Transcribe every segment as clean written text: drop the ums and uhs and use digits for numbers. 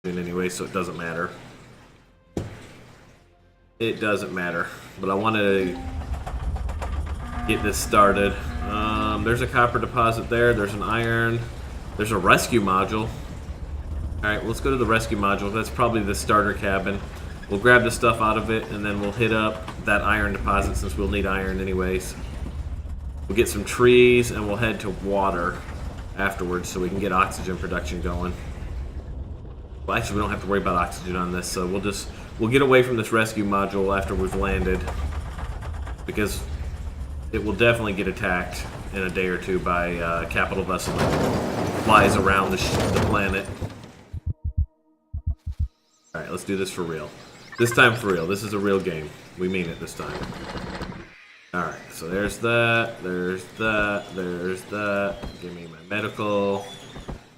anyway, so it doesn't matter. It doesn't matter, but I wanted to get this started. There's a copper deposit there. There's an iron. There's a rescue module. Alright, let's go to the rescue module. That's probably the starter cabin. We'll grab the stuff out of it, and then we'll hit up that iron deposit since we'll need iron anyways. We'll get some trees, and we'll head to water afterwards so we can get oxygen production going. Well, actually, we don't have to worry about oxygen on this, so we'll get away from this rescue module after we've landed, because it will definitely get attacked in a day or two by a capital vessel that flies around the planet. Alright, let's do this for real. This time for real. This is a real game. We mean it this time. Alright, so there's that, there's that, there's that. Give me my medical.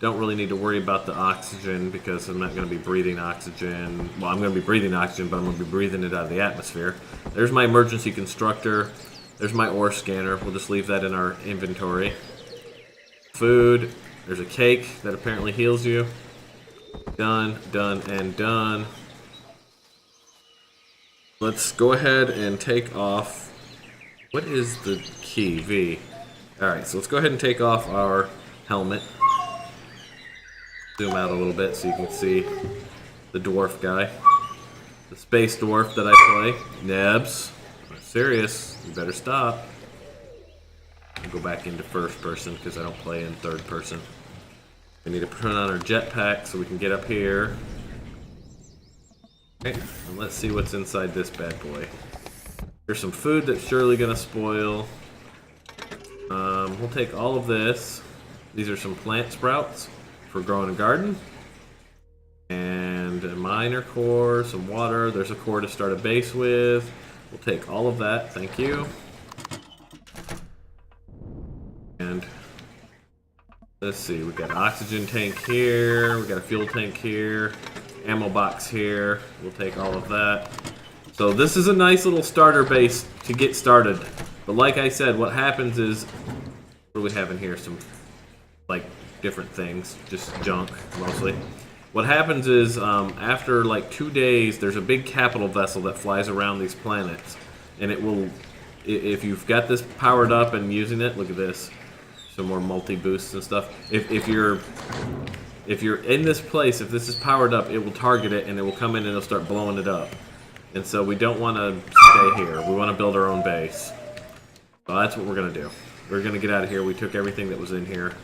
Don't really need to worry about the oxygen because I'm not going to be breathing oxygen. Well, I'm going to be breathing oxygen, but I'm going to be breathing it out of the atmosphere. There's my emergency constructor. There's my ore scanner. We'll just leave that in our inventory. Food. There's a cake that apparently heals you. Done, done, and done. Let's go ahead and take off. What is the key? V. Alright, so let's go ahead and take off our helmet. Zoom out a little bit so you can see the dwarf guy. The space dwarf that I play. Nebs. I'm serious. You better stop. I'll go back into first person because I don't play in third person. We need to put on our jetpack so we can get up here. Okay, and let's see what's inside this bad boy. There's some food that's surely gonna spoil. We'll take all of this. These are some plant sprouts for growing a garden. And a miner core, some water. There's a core to start a base with. We'll take all of that, thank you. And let's see, we got an oxygen tank here, we got a fuel tank here, ammo box here. We'll take all of that. So this is a nice little starter base to get started. But like I said, what happens is, what do we have in here? Some, like, different things, just junk, mostly. What happens is, after like 2 days, there's a big capital vessel that flies around these planets. And it will, if you've got this powered up and using it, look at this. Some more multi-boosts and stuff. If you're in this place, if this is powered up, it will target it and it will come in and it'll start blowing it up. And so we don't want to stay here. We want to build our own base. Well, that's what we're going to do. We're going to get out of here. We took everything that was in here.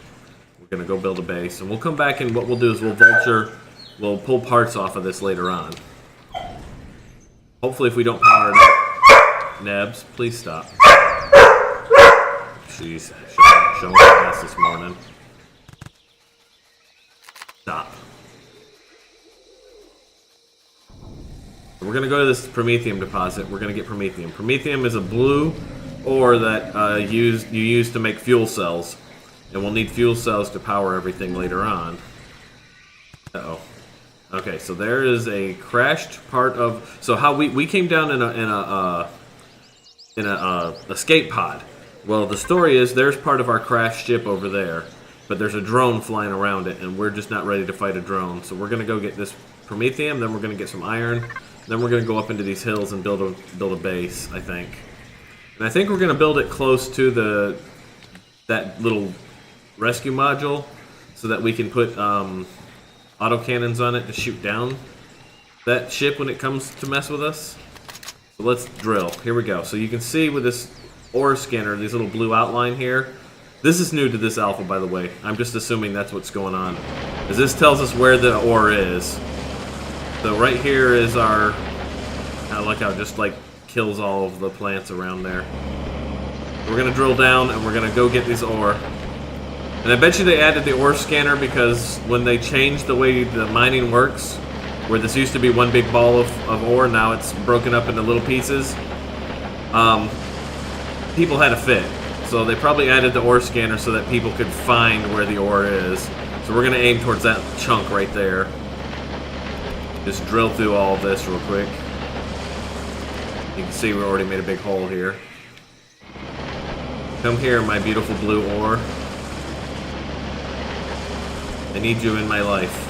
We're going to go build a base. And we'll come back and what we'll do is we'll pull parts off of this later on. Hopefully if we don't power it up. Nebs, please stop. Jeez, showing my ass this morning. Stop. We're going to go to this Promethium deposit. We're going to get Promethium. Promethium is a blue ore that you use to make fuel cells. And we'll need fuel cells to power everything later on. Uh-oh. Okay, so there is a crashed part of... So how we came down in a escape pod. Well, the story is there's part of our crashed ship over there. But there's a drone flying around it, and we're just not ready to fight a drone. So we're going to go get this Promethium, then we're going to get some iron, then we're going to go up into these hills and build a base, I think. And I think we're going to build it close to that little rescue module so that we can put autocannons on it to shoot down that ship when it comes to mess with us. So let's drill. Here we go. So you can see with this ore scanner, these little blue outline here. This is new to this alpha, by the way. I'm just assuming that's what's going on. As this tells us where the ore is. So right here is our... look how it just like kills all of the plants around there. We're going to drill down and we're going to go get these ore. And I bet you they added the ore scanner because when they changed the way the mining works, where this used to be one big ball of ore, now it's broken up into little pieces, people had a fit. So they probably added the ore scanner so that people could find where the ore is. So we're going to aim towards that chunk right there. Just drill through all of this real quick. You can see we already made a big hole here. Come here, my beautiful blue ore. I need you in my life.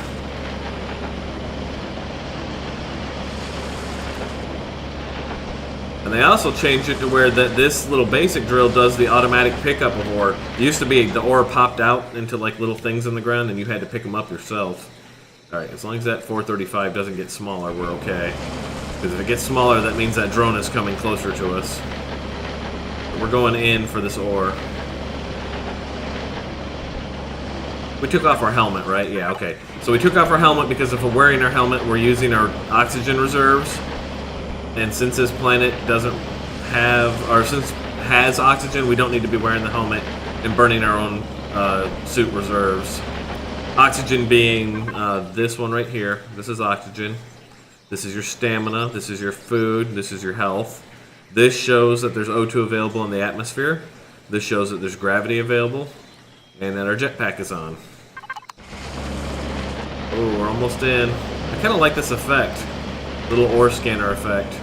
And they also changed it to where this little basic drill does the automatic pickup of ore. It used to be the ore popped out into like little things in the ground and you had to pick them up yourself. Alright, as long as that 435 doesn't get smaller, we're okay. Because if it gets smaller, that means that drone is coming closer to us. We're going in for this ore. We took off our helmet, right? Yeah, okay. So we took off our helmet because if we're wearing our helmet, we're using our oxygen reserves. And since this planet doesn't have, or since it has oxygen, we don't need to be wearing the helmet and burning our own suit reserves. Oxygen being this one right here. This is oxygen. This is your stamina. This is your food. This is your health. This shows that there's O2 available in the atmosphere. This shows that there's gravity available. And that our jetpack is on. Oh, we're almost in. I kind of like this effect. Little ore scanner effect.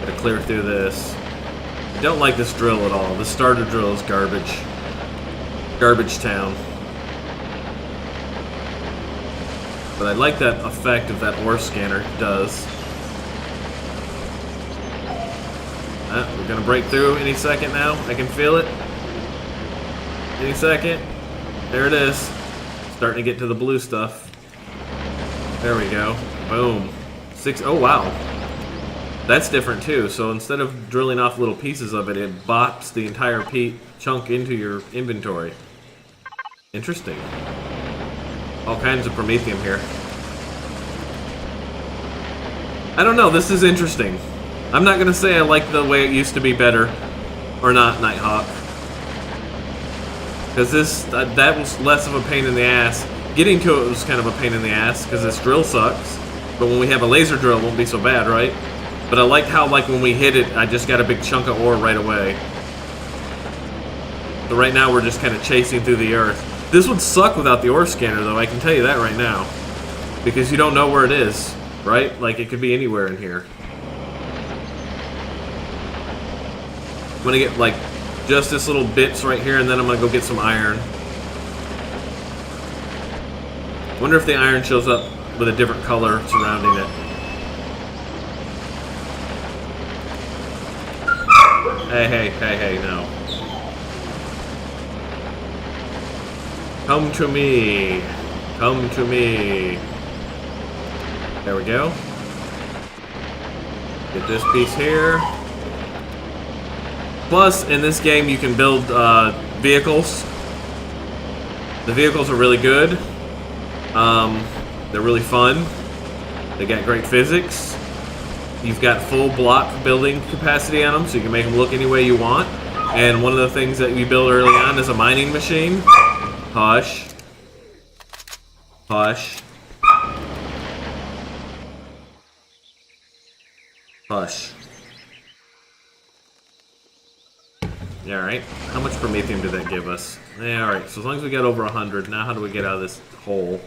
Gotta clear through this. I don't like this drill at all. The starter drill is garbage. Garbage town. But I like that effect of that ore scanner does. We're gonna break through any second now. I can feel it. Any second. There it is. Starting to get to the blue stuff. There we go. Boom. Oh wow. That's different too. So instead of drilling off little pieces of it, it bops the entire chunk into your inventory. Interesting. All kinds of promethium here. I don't know. This is interesting. I'm not gonna say I like the way it used to be better, or not, Nighthawk, because that was less of a pain in the ass. Getting to it was kind of a pain in the ass because this drill sucks. But when we have a laser drill, it won't be so bad, right? But I like how, like, when we hit it, I just got a big chunk of ore right away. So right now we're just kind of chasing through the earth. This would suck without the ore scanner, though. I can tell you that right now, because you don't know where it is, right? Like, it could be anywhere in here. I'm gonna get like just this little bits right here, and then I'm gonna go get some iron. Wonder if the iron shows up with a different color surrounding it. Hey, no. Come to me. Come to me. There we go. Get this piece here. Plus, in this game, you can build vehicles. The vehicles are really good. They're really fun. They got great physics. You've got full block building capacity on them, so you can make them look any way you want. And one of the things that you build early on is a mining machine. Hush. Hush. Hush. Yeah, alright. How much promethium did that give us? Yeah, alright. So as long as we got over 100, now how do we get out of this hole?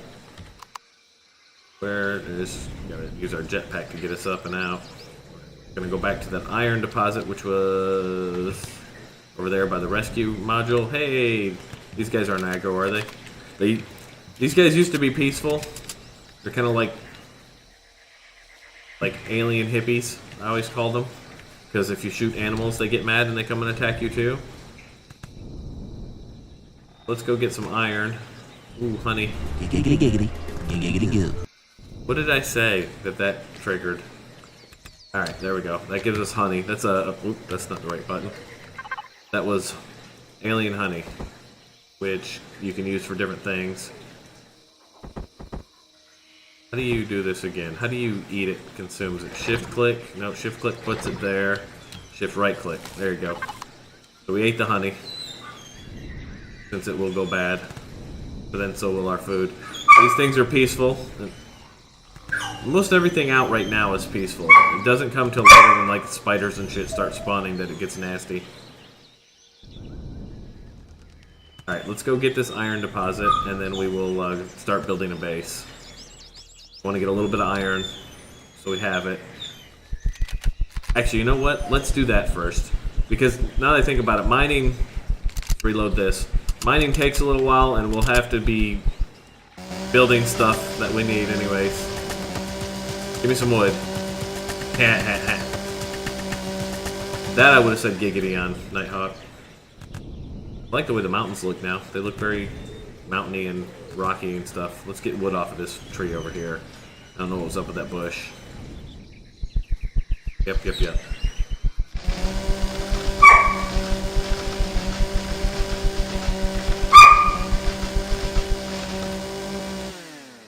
Where is... Gotta use our jetpack to get us up and out. Gonna go back to that iron deposit, which was over there by the rescue module. Hey! These guys aren't aggro, are they? These guys used to be peaceful. They're kind of like alien hippies, I always called them. Because if you shoot animals, they get mad and they come and attack you too. Let's go get some iron. Ooh, honey. What did I say that triggered? Alright, there we go. That gives us honey. That's oop, that's not the right button. That was alien honey, which you can use for different things. How do you do this again? How do you eat it, consumes it? Shift click? No, shift click puts it there. Shift right click. There you go. So we ate the honey, since it will go bad. But then so will our food. These things are peaceful. Most everything out right now is peaceful. It doesn't come till later when like spiders and shit start spawning that it gets nasty. Alright, let's go get this iron deposit and then we will start building a base. I want to get a little bit of iron so we have it. Actually, you know what? Let's do that first. Because now that I think about it, mining... Reload this. Mining takes a little while and we'll have to be building stuff that we need anyways. Give me some wood. That I would have said giggity on Nighthawk. I like the way the mountains look now. They look very mountainy and rocky and stuff. Let's get wood off of this tree over here. I don't know what was up with that bush. Yep.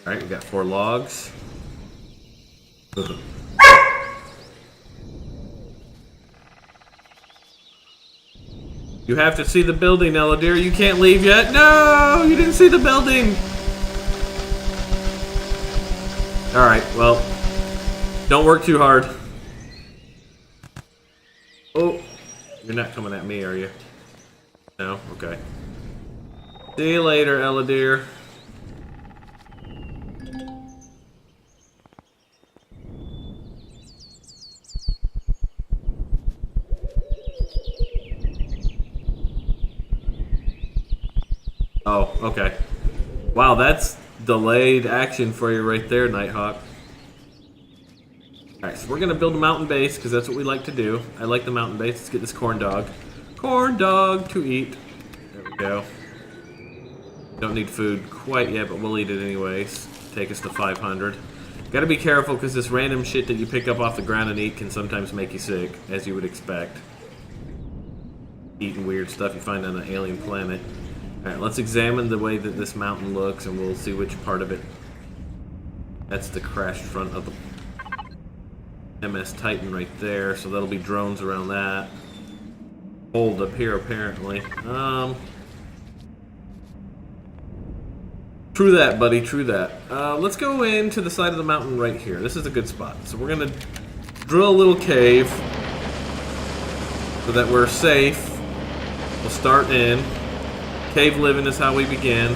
Alright, we got 4 logs. You have to see the building, Eladir. You can't leave yet. No! You didn't see the building! Alright, well. Don't work too hard. Oh. You're not coming at me, are you? No? Okay. See you later, Eladir. Oh, okay. Wow, that's delayed action for you right there, Nighthawk. Alright, so we're going to build a mountain base, because that's what we like to do. I like the mountain base. Let's get this corn dog. Corn dog to eat. There we go. Don't need food quite yet, but we'll eat it anyways. Take us to 500. Gotta be careful, because this random shit that you pick up off the ground and eat can sometimes make you sick, as you would expect. Eating weird stuff you find on an alien planet. Alright, let's examine the way that this mountain looks, and we'll see which part of it. That's the crashed front of the MS Titan right there, so that'll be drones around that. Hold up here, apparently. True that, buddy, true that. Let's go into the side of the mountain right here. This is a good spot. So we're gonna drill a little cave so that we're safe. We'll start in. Cave living is how we begin.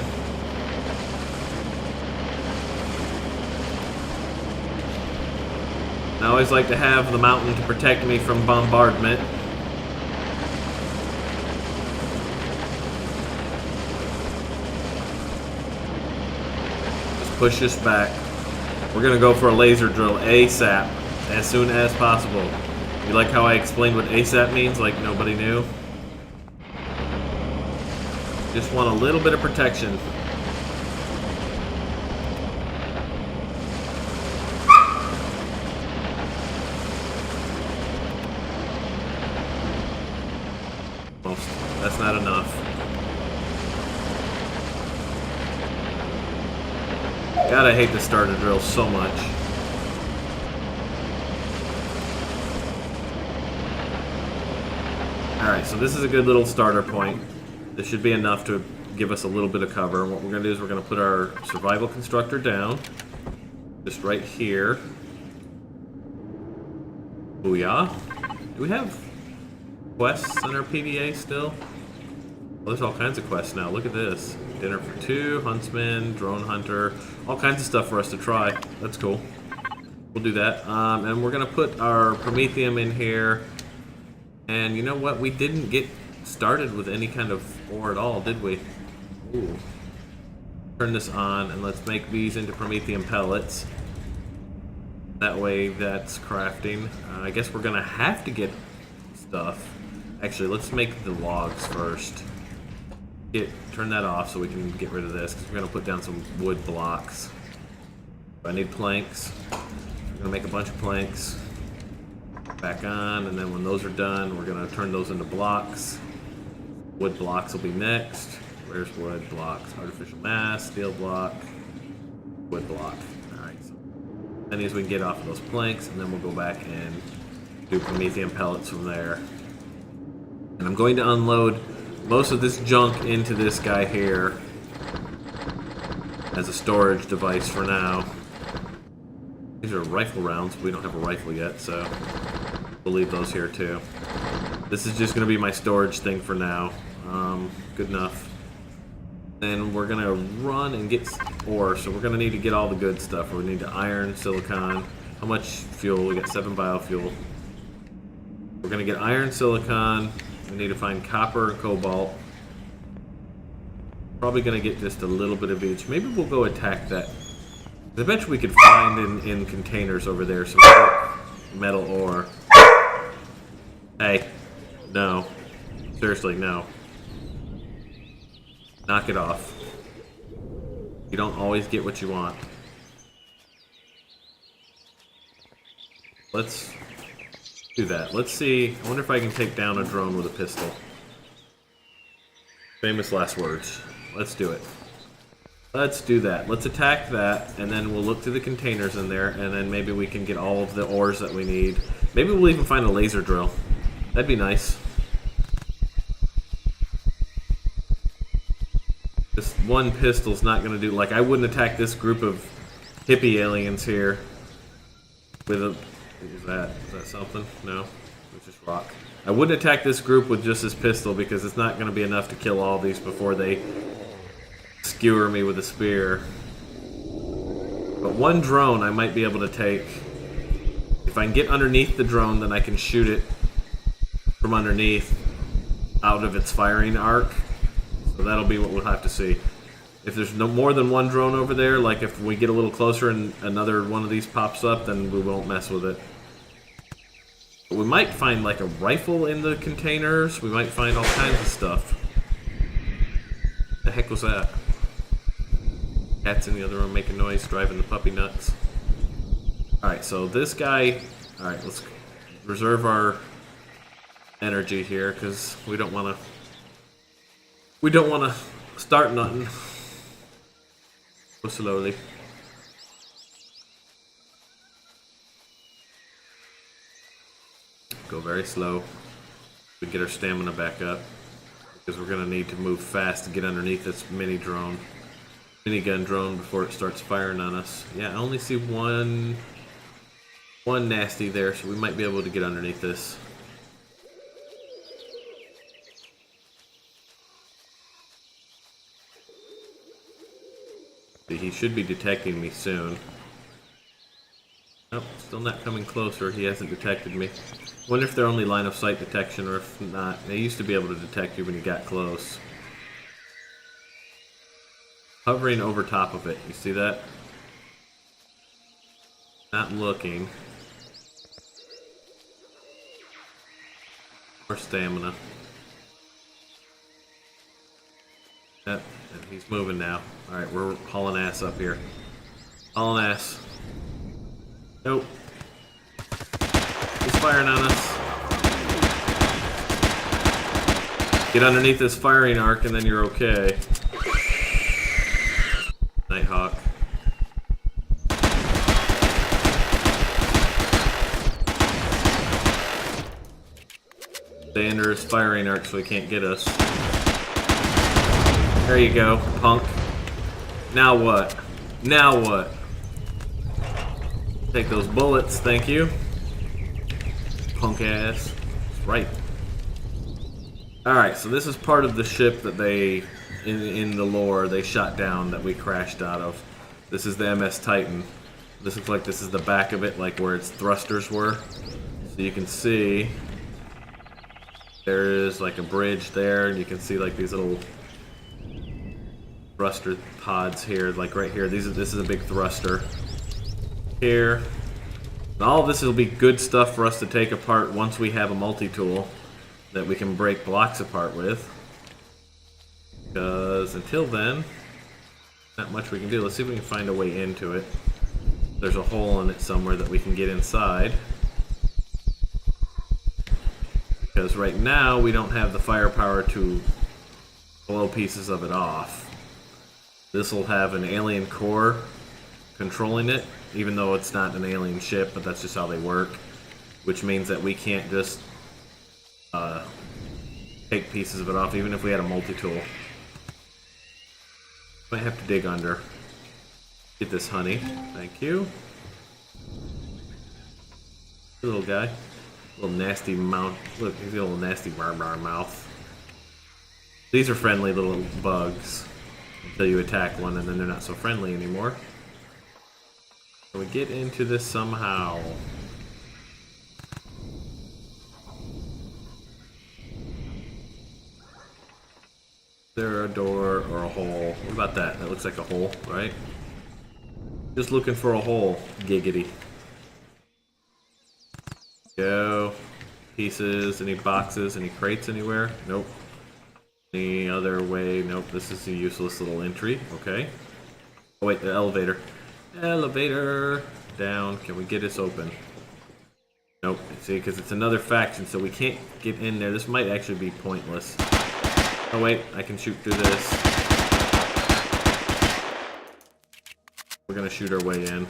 I always like to have the mountain to protect me from bombardment. Just push this back. We're gonna go for a laser drill ASAP, as soon as possible. You like how I explained what ASAP means, like nobody knew? Just want a little bit of protection. Almost. That's not enough. God, I hate the starter drill so much. Alright, so this is a good little starter point. This should be enough to give us a little bit of cover. And what we're going to do is we're going to put our survival constructor down. Just right here. Booyah. Do we have quests on our PDA still? Well, there's all kinds of quests now. Look at this. Dinner for 2, Huntsman, Drone Hunter. All kinds of stuff for us to try. That's cool. We'll do that. And we're going to put our Promethium in here. And you know what? We didn't get started with any kind of ore at all, did we? Ooh. Turn this on and let's make these into Promethium pellets. That way that's crafting. I guess we're gonna have to get stuff. Actually, let's make the logs first. Turn that off so we can get rid of this, because we're gonna put down some wood blocks. I need planks. We're gonna make a bunch of planks. Back on, and then when those are done, we're gonna turn those into blocks. Wood blocks will be next. Where's wood blocks? Artificial mass, steel block, wood block. Alright, so many as we can get off of those planks, and then we'll go back and do Promethium pellets from there. And I'm going to unload most of this junk into this guy here as a storage device for now. These are rifle rounds. We don't have a rifle yet, so we'll leave those here too. This is just going to be my storage thing for now. Good enough. Then we're going to run and get ore, so we're going to need to get all the good stuff. We need the iron, silicon. How much fuel? We got 7 biofuel. We're going to get iron, silicon. We need to find copper and cobalt. Probably going to get just a little bit of each. Maybe we'll go attack that I bet you we could find in containers over there some metal ore. Hey, no. Seriously, no. Knock it off. You don't always get what you want. Let's do that. Let's see. I wonder if I can take down a drone with a pistol. Famous last words. Let's do it. Let's do that. Let's attack that, and then we'll look through the containers in there, and then maybe we can get all of the ores that we need. Maybe we'll even find a laser drill. That'd be nice. This one pistol's not going to do... Like, I wouldn't attack this group of hippie aliens here with a... Is that something? No. It's just rock. I wouldn't attack this group with just this pistol because it's not going to be enough to kill all these before they skewer me with a spear. But one drone I might be able to take. If I can get underneath the drone, then I can shoot it from underneath out of its firing arc. So that'll be what we'll have to see. If there's no more than one drone over there, like if we get a little closer and another one of these pops up, then we won't mess with it. But we might find like a rifle in the containers. We might find all kinds of stuff. The heck was that? Cat's in the other room making noise, driving the puppy nuts. Alright, so this guy... Alright, let's reserve our energy here, because we don't want to... We don't want to start nothing. Go slowly. Go very slow. We get our stamina back up, because we're going to need to move fast to get underneath this minigun drone before it starts firing on us. Yeah, I only see one nasty there, so we might be able to get underneath this. He should be detecting me soon. Nope, still not coming closer. He hasn't detected me. Wonder if they're only line of sight detection, or if not. They used to be able to detect you when you got close. Hovering over top of it. You see that? Not looking. More stamina. Yep, and he's moving now. Alright, we're hauling ass up here. Hauling ass. Nope. He's firing on us. Get underneath this firing arc and then you're okay. Nighthawk. Stay under his firing arc so he can't get us. There you go, punk. Now what? Now what? Take those bullets, thank you. Punk ass. That's right. Alright, so this is part of the ship that they, in the lore, they shot down that we crashed out of. This is the MS Titan. This looks like this is the back of it, like where its thrusters were. So you can see there is like a bridge there, and you can see like these little thruster pods here, like right here. This is a big thruster here. And all of this will be good stuff for us to take apart once we have a multi-tool that we can break blocks apart with. Because until then, not much we can do. Let's see if we can find a way into it. There's a hole in it somewhere that we can get inside. Because right now we don't have the firepower to blow pieces of it off. This will have an alien core controlling it, even though it's not an alien ship, but that's just how they work. Which means that we can't just take pieces of it off, even if we had a multi-tool. Might have to dig under. Get this honey. Thank you. Little guy. Little nasty mouth. Look, he's got a little nasty bar mouth. These are friendly little bugs. Until you attack one, and then they're not so friendly anymore. Can we get into this somehow? Is there a door or a hole? What about that? That looks like a hole, right? Just looking for a hole. Giggity. Go. Pieces. Any boxes? Any crates anywhere? Nope. Any other way? Nope. This is a useless little entry. Okay. Oh wait, the elevator. Elevator. Down. Can we get this open? Nope. See, because it's another faction, so we can't get in there. This might actually be pointless. Oh wait, I can shoot through this. We're gonna shoot our way in.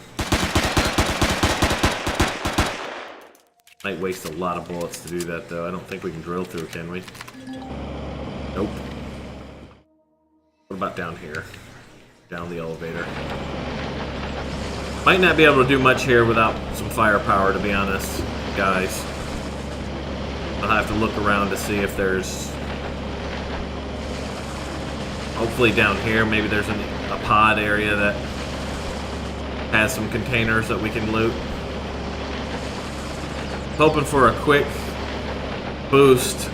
Might waste a lot of bullets to do that, though. I don't think we can drill through, can we? Nope. What about down here? Down the elevator. Might not be able to do much here without some firepower, to be honest, guys. I'll have to look around to see if there's... Hopefully down here, maybe there's a pod area that has some containers that we can loot. Hoping for a quick boost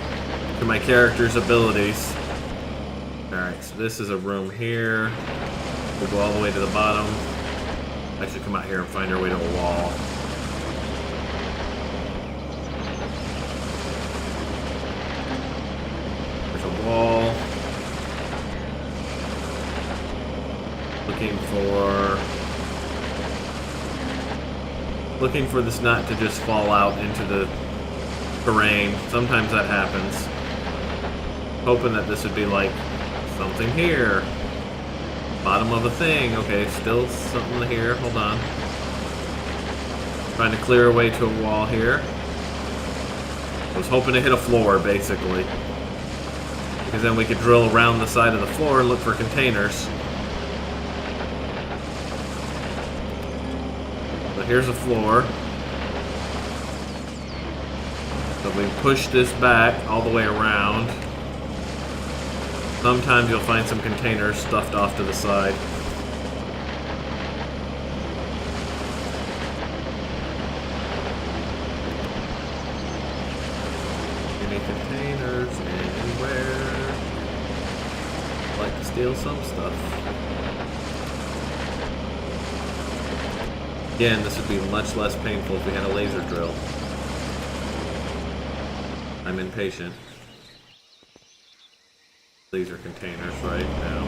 to my character's abilities. Alright, so this is a room here. We'll go all the way to the bottom. Actually come out here and find our way to a wall. There's a wall. Looking for this knot to just fall out into the terrain. Sometimes that happens. Hoping that this would be like something here. Bottom of a thing. Okay, still something here. Hold on. Trying to clear our way to a wall here. I was hoping to hit a floor, basically. Because then we could drill around the side of the floor and look for containers. But here's a floor. So we push this back all the way around. Sometimes you'll find some containers stuffed off to the side. Any containers anywhere? I'd like to steal some stuff. Again, this would be much less painful if we had a laser drill. I'm impatient. These are containers right now.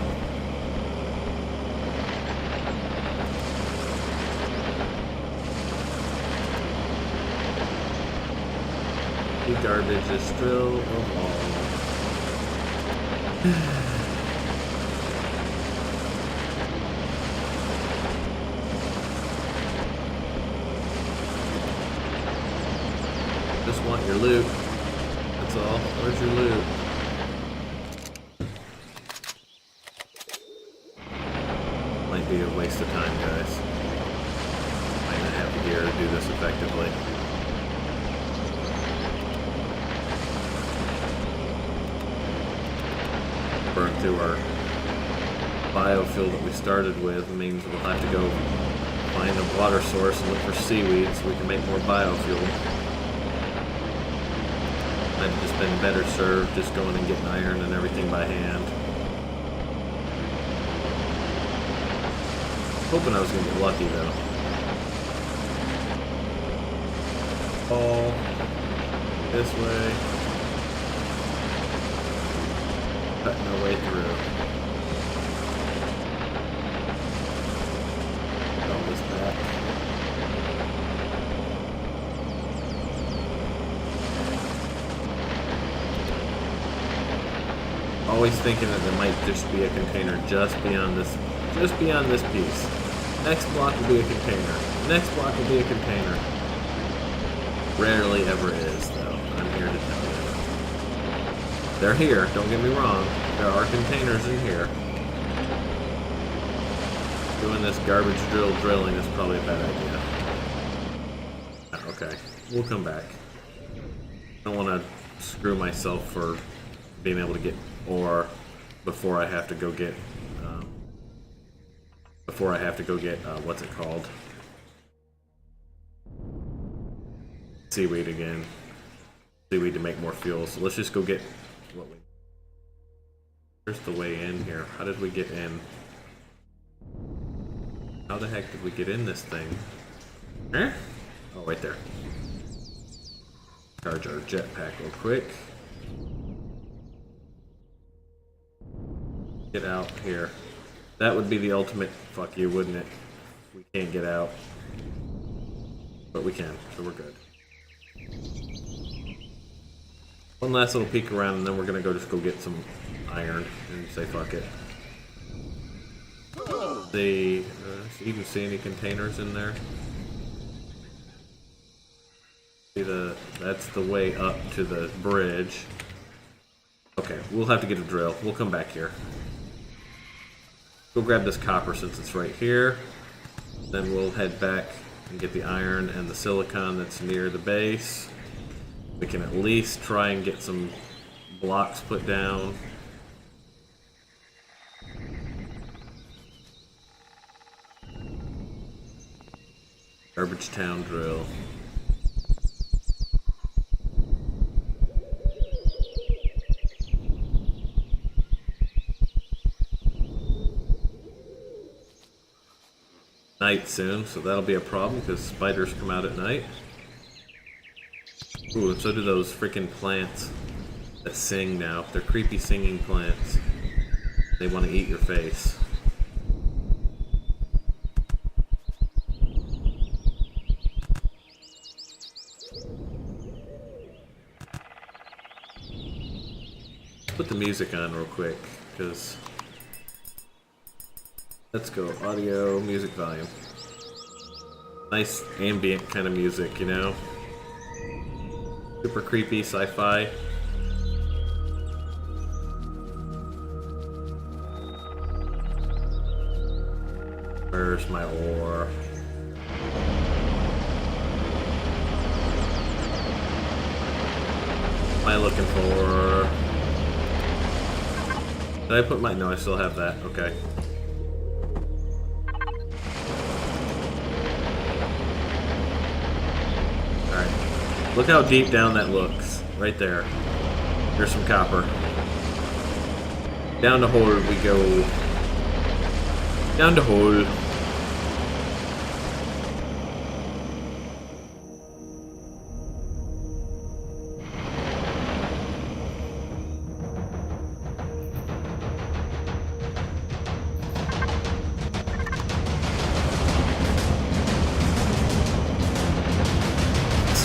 The garbage is drill of all. Just want your loot. That's all. Where's your loot? Might be a waste of time, guys. Might not have the gear to do this effectively. Burn through our biofuel that we started with means we'll have to go find a water source and look for seaweed so we can make more biofuel. Might have just been better served just going and getting iron and everything by hand. Hoping I was going to get lucky, though. Fall. This way. Cutting our way through. Put all this back. Always thinking that there might just be a container just beyond this piece. Next block will be a container. Next block will be a container. Rarely ever is, though. I'm here to tell you. They're here, don't get me wrong. There are containers in here. Doing this garbage drilling is probably a bad idea. Okay, we'll come back. I don't want to screw myself for being able to get ore before I have to go get what's it called? Seaweed again. Seaweed to make more fuel. So let's just go get what we... Where's the way in here? How did we get in? How the heck did we get in this thing? Eh? Oh, right there. Charge our jetpack real quick. Get out here. That would be the ultimate fuck you, wouldn't it? We can't get out. But we can, so we're good. One last little peek around and then we're gonna just go get some iron and say fuck it. You even see any containers in there? See that's the way up to the bridge. Okay, we'll have to get a drill. We'll come back here. Go grab this copper since it's right here. Then we'll head back and get the iron and the silicon that's near the base. We can at least try and get some blocks put down. Garbage Town drill. Night soon, so that'll be a problem because spiders come out at night. Ooh, and so do those freaking plants that sing now. They're creepy singing plants. They want to eat your face. Put the music on real quick, because let's go audio, music volume. Nice ambient kind of music, you know? Super creepy, sci-fi. Where's my ore? What am I looking for? Did I put my... No, I still have that. Okay. Alright. Look how deep down that looks. Right there. There's some copper. Down the hole we go. Down the hole.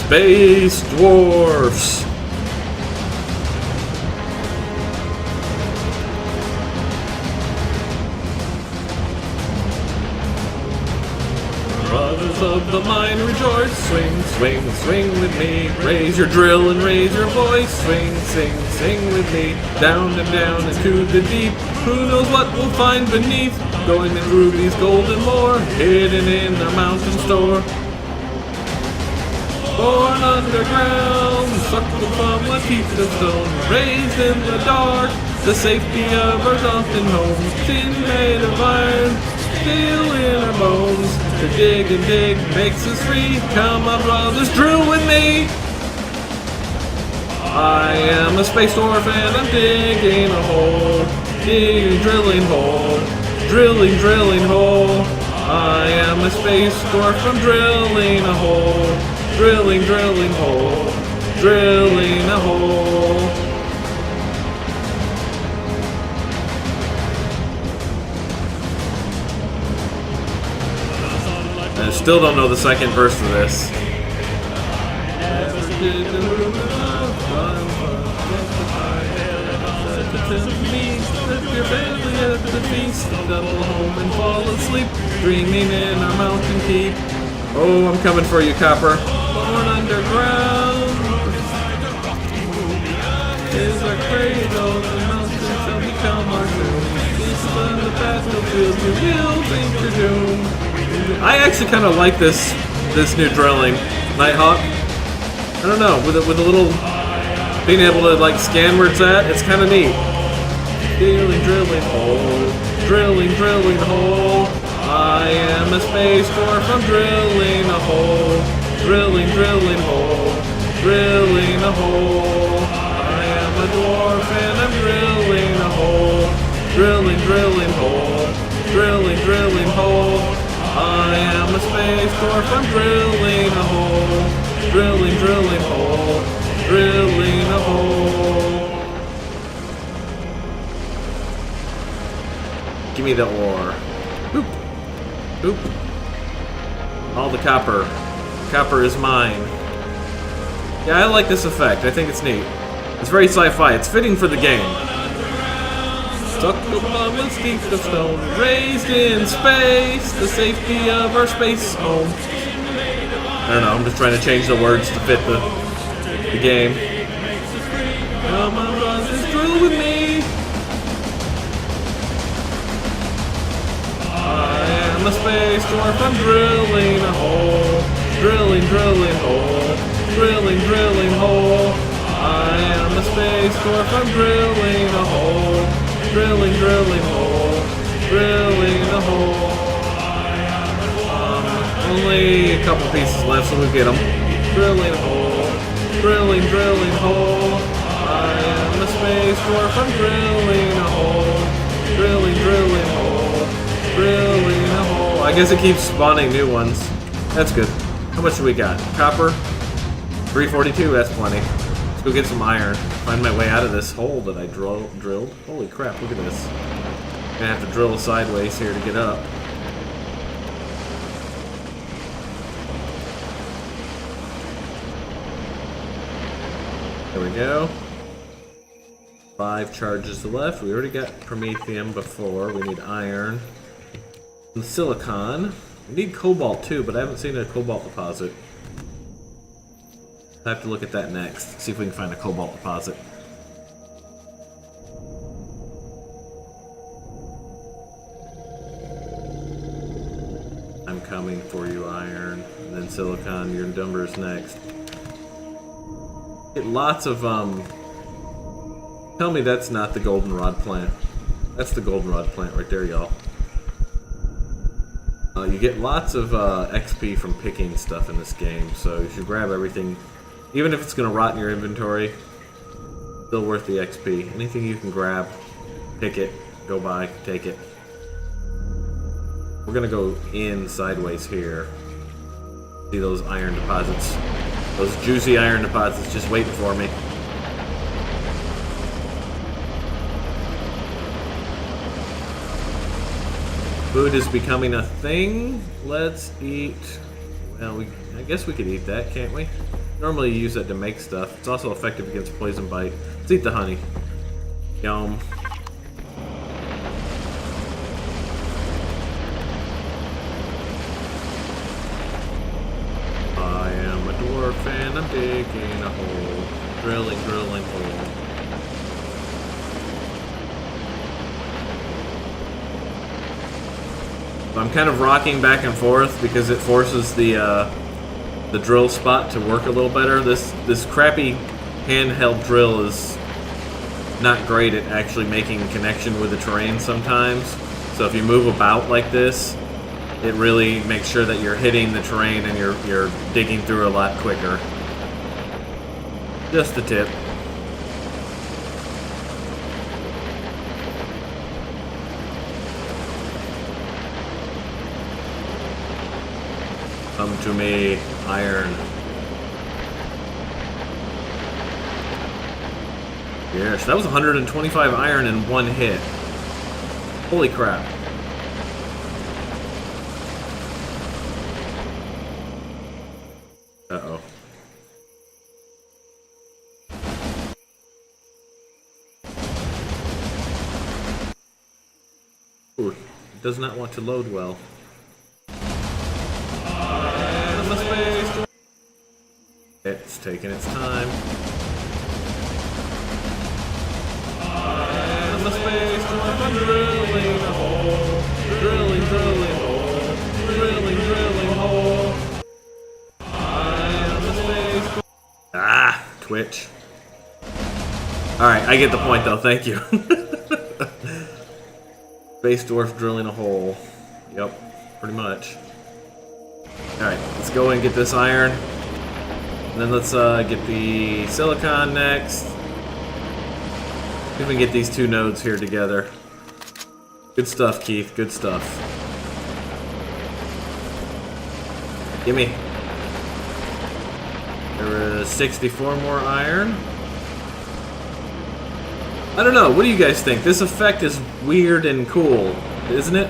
Space dwarfs! Brothers of the mine rejoice, swing, swing, swing with me. Raise your drill and raise your voice, swing, sing, sing with me. Down and down into the deep, who knows what we'll find beneath. Going in rubies, gold and more, hidden in our mountain store. Born underground, suckled from a teeth of stone, raised in the dark, the safety of our daunting homes, tin made of iron, steel in our bones. To dig and dig makes us free. Come on, brothers, drill with me. I am a space dwarf and I'm digging a hole, digging, drilling hole, drilling, drilling hole. I am a space dwarf, I'm drilling a hole. Drilling, drilling hole, drilling a hole. I still don't know the second verse of this. Double home and fall asleep, dreaming in our mountain keep. Oh, I'm coming for you, Copper. Born underground is our cradle. The mountains shall become our tomb. This is on the battlefield. You will think your doom. I actually kind of like this new drilling, Nighthawk. I don't know, with a little being able to like scan where it's at. It's kind of neat. Drilling, drilling hole, drilling, drilling hole. I am a space dwarf, I'm drilling a hole, drilling, drilling hole, drilling a hole. I am a dwarf and I'm drilling a hole, drilling, drilling hole, drilling, drilling hole. space dwarf, I'm drilling a hole. Drilling, drilling hole. Drilling a hole. Give me the ore. Oop. Oop. All the copper. Copper is mine. Yeah, I like this effect. I think it's neat. It's very sci-fi. It's fitting for the game. Stuck above a steep of stone, raised in space, the safety of our space home. I don't know, I'm just trying to change the words to fit the game. Come on, run this drill with me. I am a space dwarf, I'm drilling a hole. Drilling, drilling hole. Drilling, drilling hole. I am a space dwarf, I'm drilling a hole. Drilling, drilling hole. Drilling a hole. Only a couple pieces left, so we'll get them. Drilling a hole. Drilling, drilling hole. I am a space dwarf, I'm drilling a hole. Drilling, drilling hole. Drilling a hole. I guess it keeps spawning new ones. That's good. How much do we got? Copper? 342, that's plenty. Let's go get some iron. Find my way out of this hole that I drilled. Holy crap, look at this. I'm gonna have to drill sideways here to get up. There we go. 5 charges left. We already got promethium before. We need iron. And silicon. We need cobalt too, but I haven't seen a cobalt deposit. I have to look at that next. See if we can find a cobalt deposit. I'm coming for you, iron. And then silicon, your number's next. Get lots of, tell me that's not the goldenrod plant. That's the goldenrod plant right there, y'all. You get lots of XP from picking stuff in this game, so you should grab everything. Even if it's going to rot in your inventory, still worth the XP. Anything you can grab, pick it, go by, take it. We're going to go in sideways here. See those iron deposits. Those juicy iron deposits just waiting for me. Food is becoming a thing. Let's eat. Well, I guess we could eat that, can't we? Normally you use that to make stuff. It's also effective against poison bite. Let's eat the honey. Yum. I am a dwarf and I'm digging a hole. Drilling, drilling hole. I'm kind of rocking back and forth because it forces the drill spot to work a little better. This crappy handheld drill is not great at actually making a connection with the terrain sometimes. So if you move about like this, it really makes sure that you're hitting the terrain and you're digging through a lot quicker. Just a tip. Come to me, iron. Yes, that was 125 iron in one hit. Holy crap. Uh-oh. Ooh, it does not want to load well. It's taking its time. I'm a space dwarf, I'm drilling a hole. Drilling, drilling hole. Drilling, drilling hole. I am a space dwarf. Ah, Twitch. Alright, I get the point though, thank you. Space dwarf drilling a hole. Yep, pretty much. Alright, let's go and get this iron. And then let's get the silicon next. See if we can get these two nodes here together. Good stuff, Keith. Good stuff. Gimme. There is 64 more iron. I don't know, what do you guys think? This effect is weird and cool, isn't it?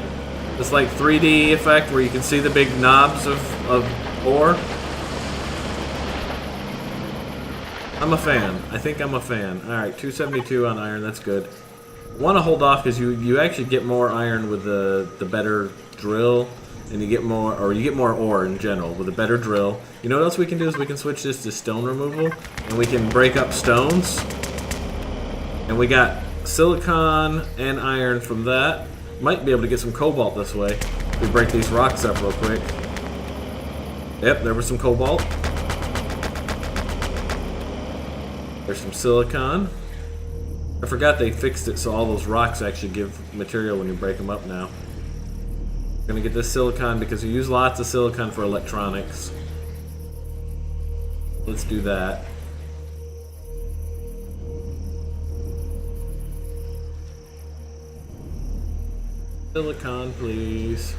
This like 3D effect where you can see the big knobs of ore. I'm a fan. I think I'm a fan. Alright, 272 on iron, that's good. I want to hold off because you actually get more iron with the better drill. And you get more, or you get more ore in general with a better drill. You know what else we can do is we can switch this to stone removal. And we can break up stones. And we got silicon and iron from that. Might be able to get some cobalt this way. If we break these rocks up real quick. Yep, there was some cobalt. There's some silicon. I forgot they fixed it so all those rocks actually give material when you break them up now. Gonna get this silicon because you use lots of silicon for electronics. Let's do that. Silicon, please.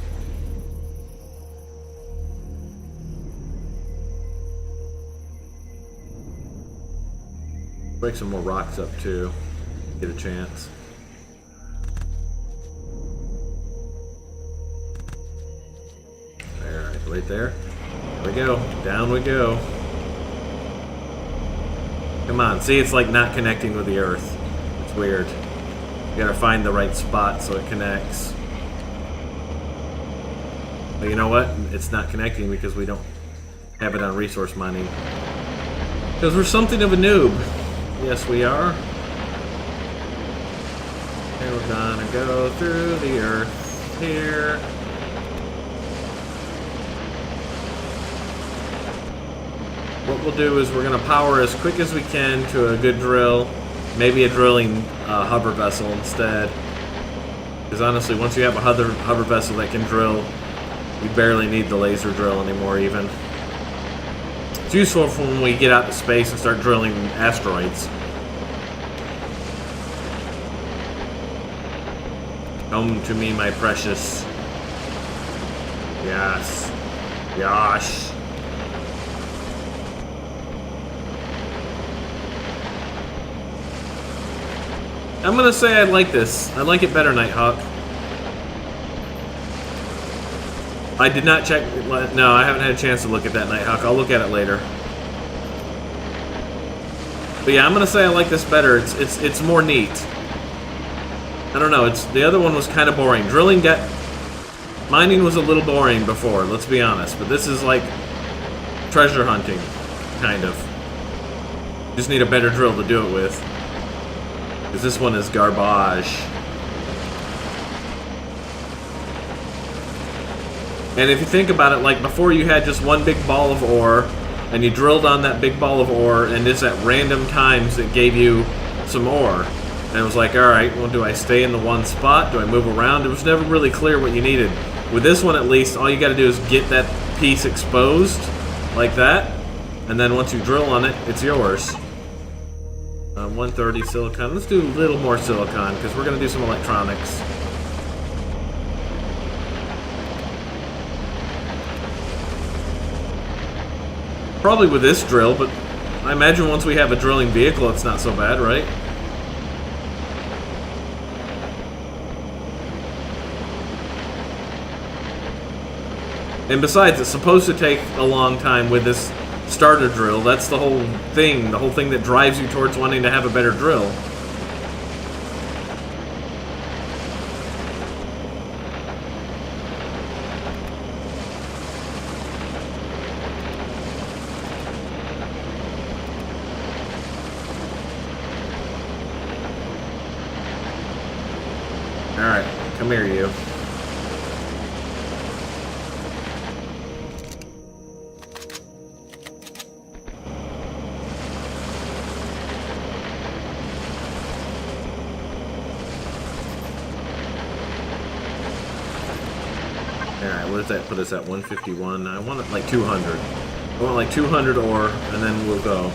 Break some more rocks up too. Get a chance. Right there. There we go. Down we go. Come on. See, it's like not connecting with the earth. It's weird. You gotta find the right spot so it connects. But you know what? It's not connecting because we don't have it on resource mining. Because we're something of a noob. Yes, we are. And we're gonna go through the earth here. What we'll do is we're going to power as quick as we can to a good drill. Maybe a drilling hover vessel instead. Because honestly, once you have a hover vessel that can drill, you barely need the laser drill anymore even. It's useful for when we get out to space and start drilling asteroids. Come to me, my precious. Yes. Yosh. I'm gonna say I like this. I like it better, Nighthawk. I did not check. No, I haven't had a chance to look at that, Nighthawk. I'll look at it later. But yeah, I'm gonna say I like this better. It's more neat. I don't know. The other one was kind of boring. Mining was a little boring before. Let's be honest. But this is like treasure hunting, kind of. You just need a better drill to do it with. Because this one is garbage. And if you think about it, like before you had just one big ball of ore, and you drilled on that big ball of ore, and it's at random times it gave you some ore. And it was like, alright, well, do I stay in the one spot? Do I move around? It was never really clear what you needed. With this one, at least, all you gotta do is get that piece exposed, like that, and then once you drill on it, it's yours. 130 silicon. Let's do a little more silicon, because we're gonna do some electronics. Probably with this drill, but I imagine once we have a drilling vehicle, it's not so bad, right? And besides, it's supposed to take a long time with this starter drill. That's the whole thing that drives you towards wanting to have a better drill. Alright, come here, you. Alright, what does that put us at? 151? I want it like 200. I want like 200 ore, and then we'll go.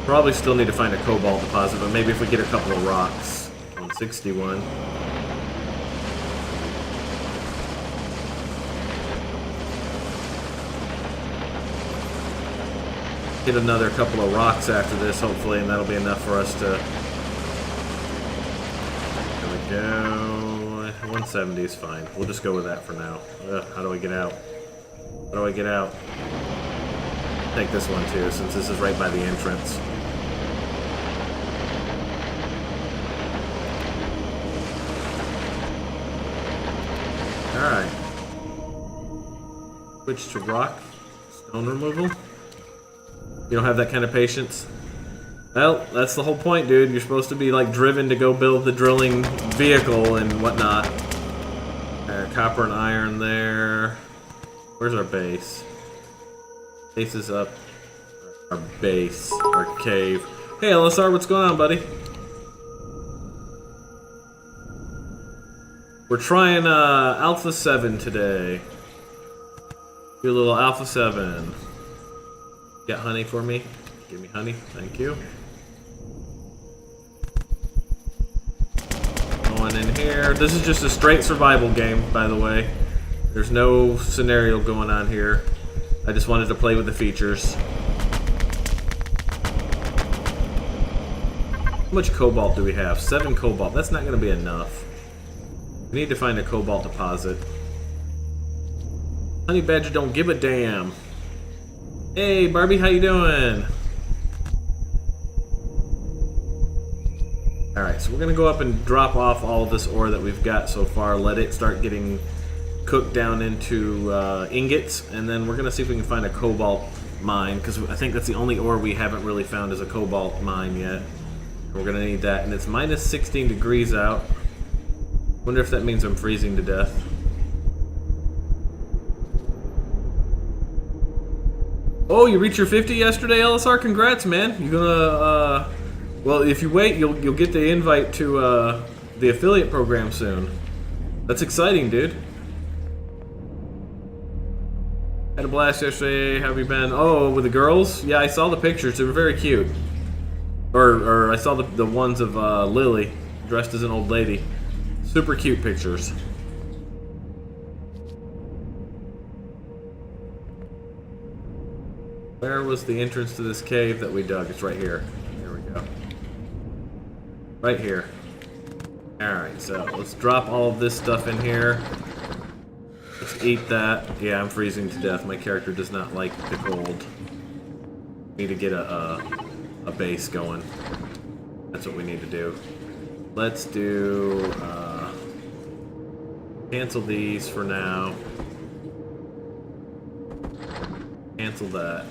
Probably still need to find a cobalt deposit, but maybe if we get a couple of rocks. 161. hit another couple of rocks after this, hopefully, and that'll be enough for us to... There we go. 170 is fine. We'll just go with that for now. How do I get out? How do I get out? Take this one too, since this is right by the entrance. Alright. Switch to rock. Stone removal. You don't have that kind of patience? Well, that's the whole point, dude. You're supposed to be, like, driven to go build the drilling vehicle and whatnot. Copper and iron there. Where's our base? Base is up. Our base. Our cave. Hey, LSR, what's going on, buddy? We're trying Alpha 7 today. Do a little Alpha 7. Get honey for me? Give me honey. Thank you. Going in here. This is just a straight survival game, by the way. There's no scenario going on here. I just wanted to play with the features. How much cobalt do we have? 7 cobalt. That's not going to be enough. We need to find a cobalt deposit. Honey Badger don't give a damn. Hey, Barbie, how you doing? Alright, so we're going to go up and drop off all of this ore that we've got so far. Let it start getting cooked down into ingots. And then we're going to see if we can find a cobalt mine. Because I think that's the only ore we haven't really found is a cobalt mine yet. We're going to need that. And it's minus 16 degrees out. Wonder if that means I'm freezing to death. Oh, you reached your 50 yesterday, LSR? Congrats, man. You gonna, well, if you wait, you'll get the invite to, the affiliate program soon. That's exciting, dude. Had a blast yesterday. How have you been? Oh, with the girls? Yeah, I saw the pictures. They were very cute. Or I saw the ones of, Lily, dressed as an old lady. Super cute pictures. Where was the entrance to this cave that we dug? It's right here. Here we go. Right here. Alright, so let's drop all of this stuff in here. Let's eat that. Yeah, I'm freezing to death. My character does not like the cold. Need to get a base going. That's what we need to do. Let's do... cancel these for now. Cancel that.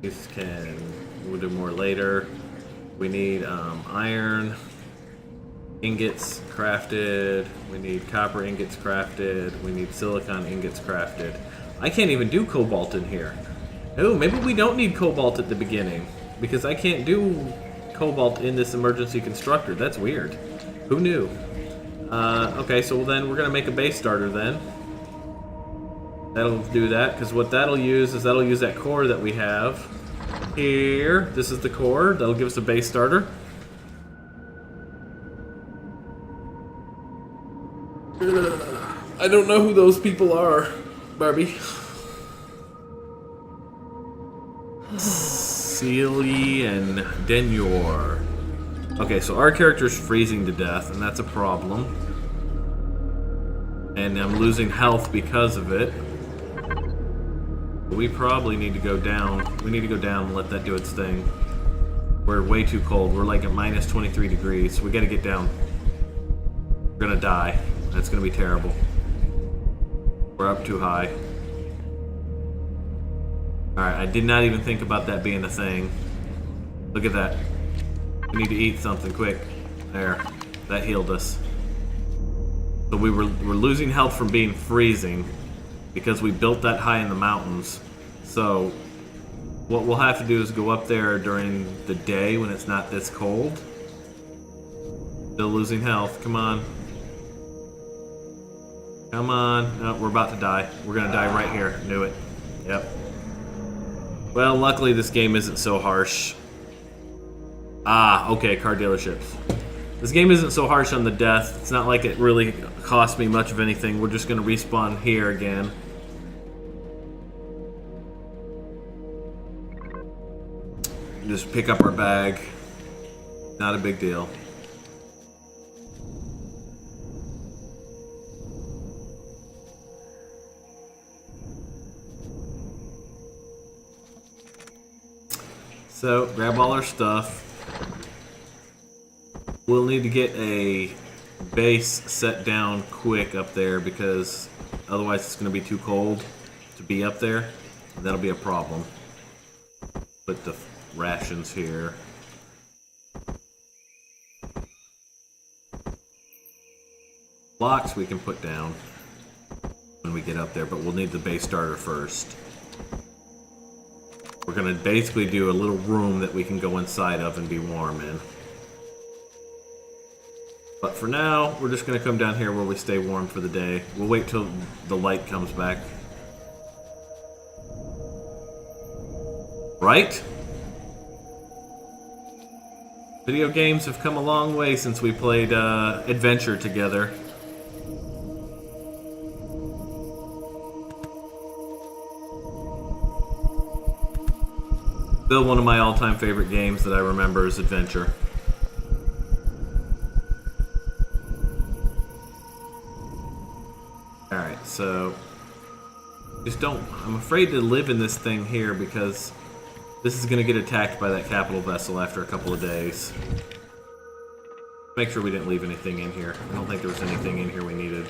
These we'll do more later. We need iron ingots crafted. We need copper ingots crafted. We need silicon ingots crafted. I can't even do cobalt in here. Oh, maybe we don't need cobalt at the beginning because I can't do cobalt in this emergency constructor. That's weird. Who knew? Okay, so then we're gonna make a base starter then. That'll do that, because what that'll use is that'll use that core that we have here. This is the core. That'll give us a base starter. I don't know who those people are, Barbie. Sealy and Denyor. Okay, so our character's freezing to death, and that's a problem. And I'm losing health because of it. We probably need to go down. We need to go down and let that do its thing. We're way too cold. We're like at minus 23 degrees. We gotta get down. We're gonna die. That's gonna be terrible. We're up too high. Alright, I did not even think about that being a thing. Look at that. We need to eat something quick. There. That healed us. So we're losing health from being freezing because we built that high in the mountains. So what we'll have to do is go up there during the day when it's not this cold. Still losing health. Come on. Come on. No, we're about to die. We're gonna die right here. Knew it. Yep. Well, luckily this game isn't so harsh. Ah, okay, car dealerships. This game isn't so harsh on the death. It's not like it really cost me much of anything. We're just gonna respawn here again. Just pick up our bag. Not a big deal. So, grab all our stuff. We'll need to get a base set down quick up there because otherwise it's going to be too cold to be up there. That'll be a problem. Put the rations here. Blocks we can put down when we get up there, but we'll need the base starter first. We're going to basically do a little room that we can go inside of and be warm in. But for now, we're just going to come down here where we stay warm for the day. We'll wait till the light comes back. Right? Video games have come a long way since we played Adventure together. Still one of my all-time favorite games that I remember is Adventure. Alright, so... I'm afraid to live in this thing here because this is going to get attacked by that capital vessel after a couple of days. Make sure we didn't leave anything in here. I don't think there was anything in here we needed.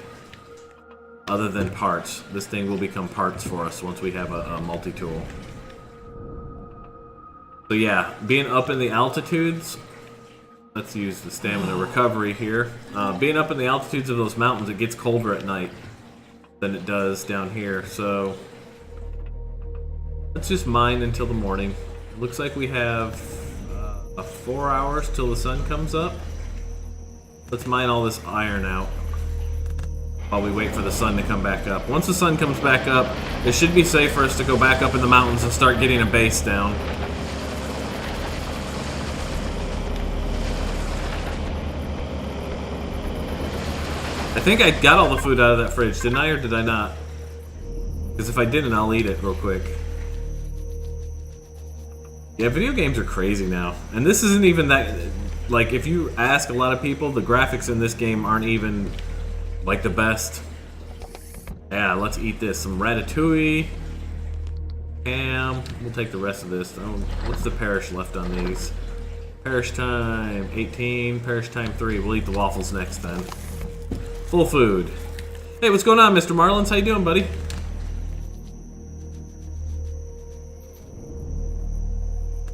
Other than parts. This thing will become parts for us once we have a multi-tool. So yeah, being up in the altitudes, let's use the stamina recovery here. Being up in the altitudes of those mountains, it gets colder at night than it does down here. So let's just mine until the morning. It looks like we have 4 hours till the sun comes up. Let's mine all this iron out while we wait for the sun to come back up. Once the sun comes back up, it should be safe for us to go back up in the mountains and start getting a base down. I think I got all the food out of that fridge, didn't I, or did I not? Because if I didn't, I'll eat it real quick. Yeah, video games are crazy now. And this isn't even that... Like, if you ask a lot of people, the graphics in this game aren't even, like, the best. Yeah, let's eat this. Some ratatouille. Ham. We'll take the rest of this. Oh, what's the perish left on these? Perish time 18, perish time 3. We'll eat the waffles next then. Full food. Hey, what's going on, Mr. Marlins? How you doing, buddy?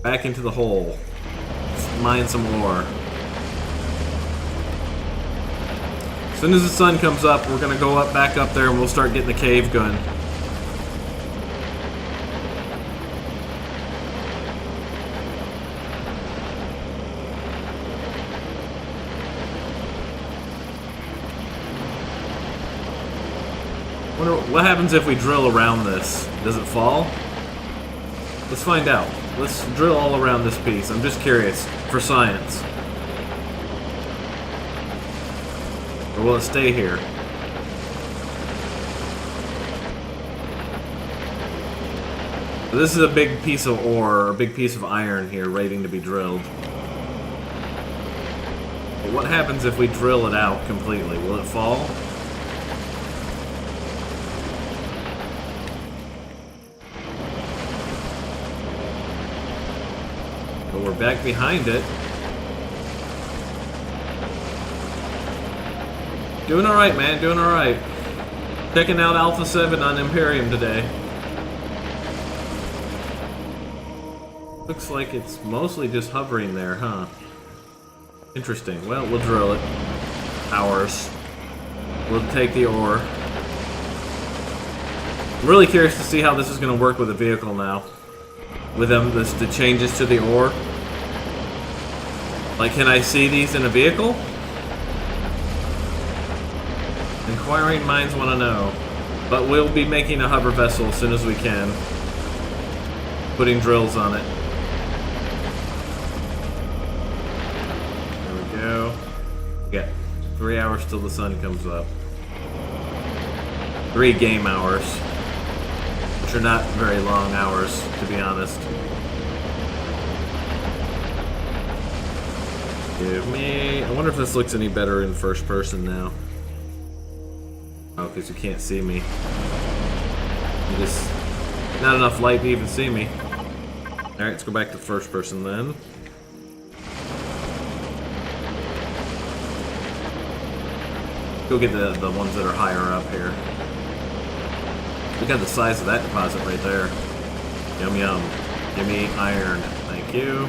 Back into the hole. Let's mine some ore. As soon as the sun comes up, we're gonna go back up there and we'll start getting the cave gun. What happens if we drill around this? Does it fall? Let's find out. Let's drill all around this piece. I'm just curious, for science. Or will it stay here? So this is a big piece of ore, or a big piece of iron here, waiting to be drilled. But what happens if we drill it out completely? Will it fall? But we're back behind it. Doing alright, man. Doing alright. Checking out Alpha 7 on Empyrion today. Looks like it's mostly just hovering there, huh? Interesting. Well, we'll drill it. Hours. We'll take the ore. I'm really curious to see how this is going to work with the vehicle now. With the changes to the ore. Like, can I see these in a vehicle? Inquiring minds want to know. But we'll be making a hover vessel as soon as we can. Putting drills on it. There we go. We got 3 hours till the sun comes up. 3 game hours. Which are not very long hours, to be honest. Give me... I wonder if this looks any better in first person now. Oh, because you can't see me. You just... Not enough light to even see me. Alright, let's go back to first person then. Go get the ones that are higher up here. Look at the size of that deposit right there. Yum yum. Give me iron. Thank you.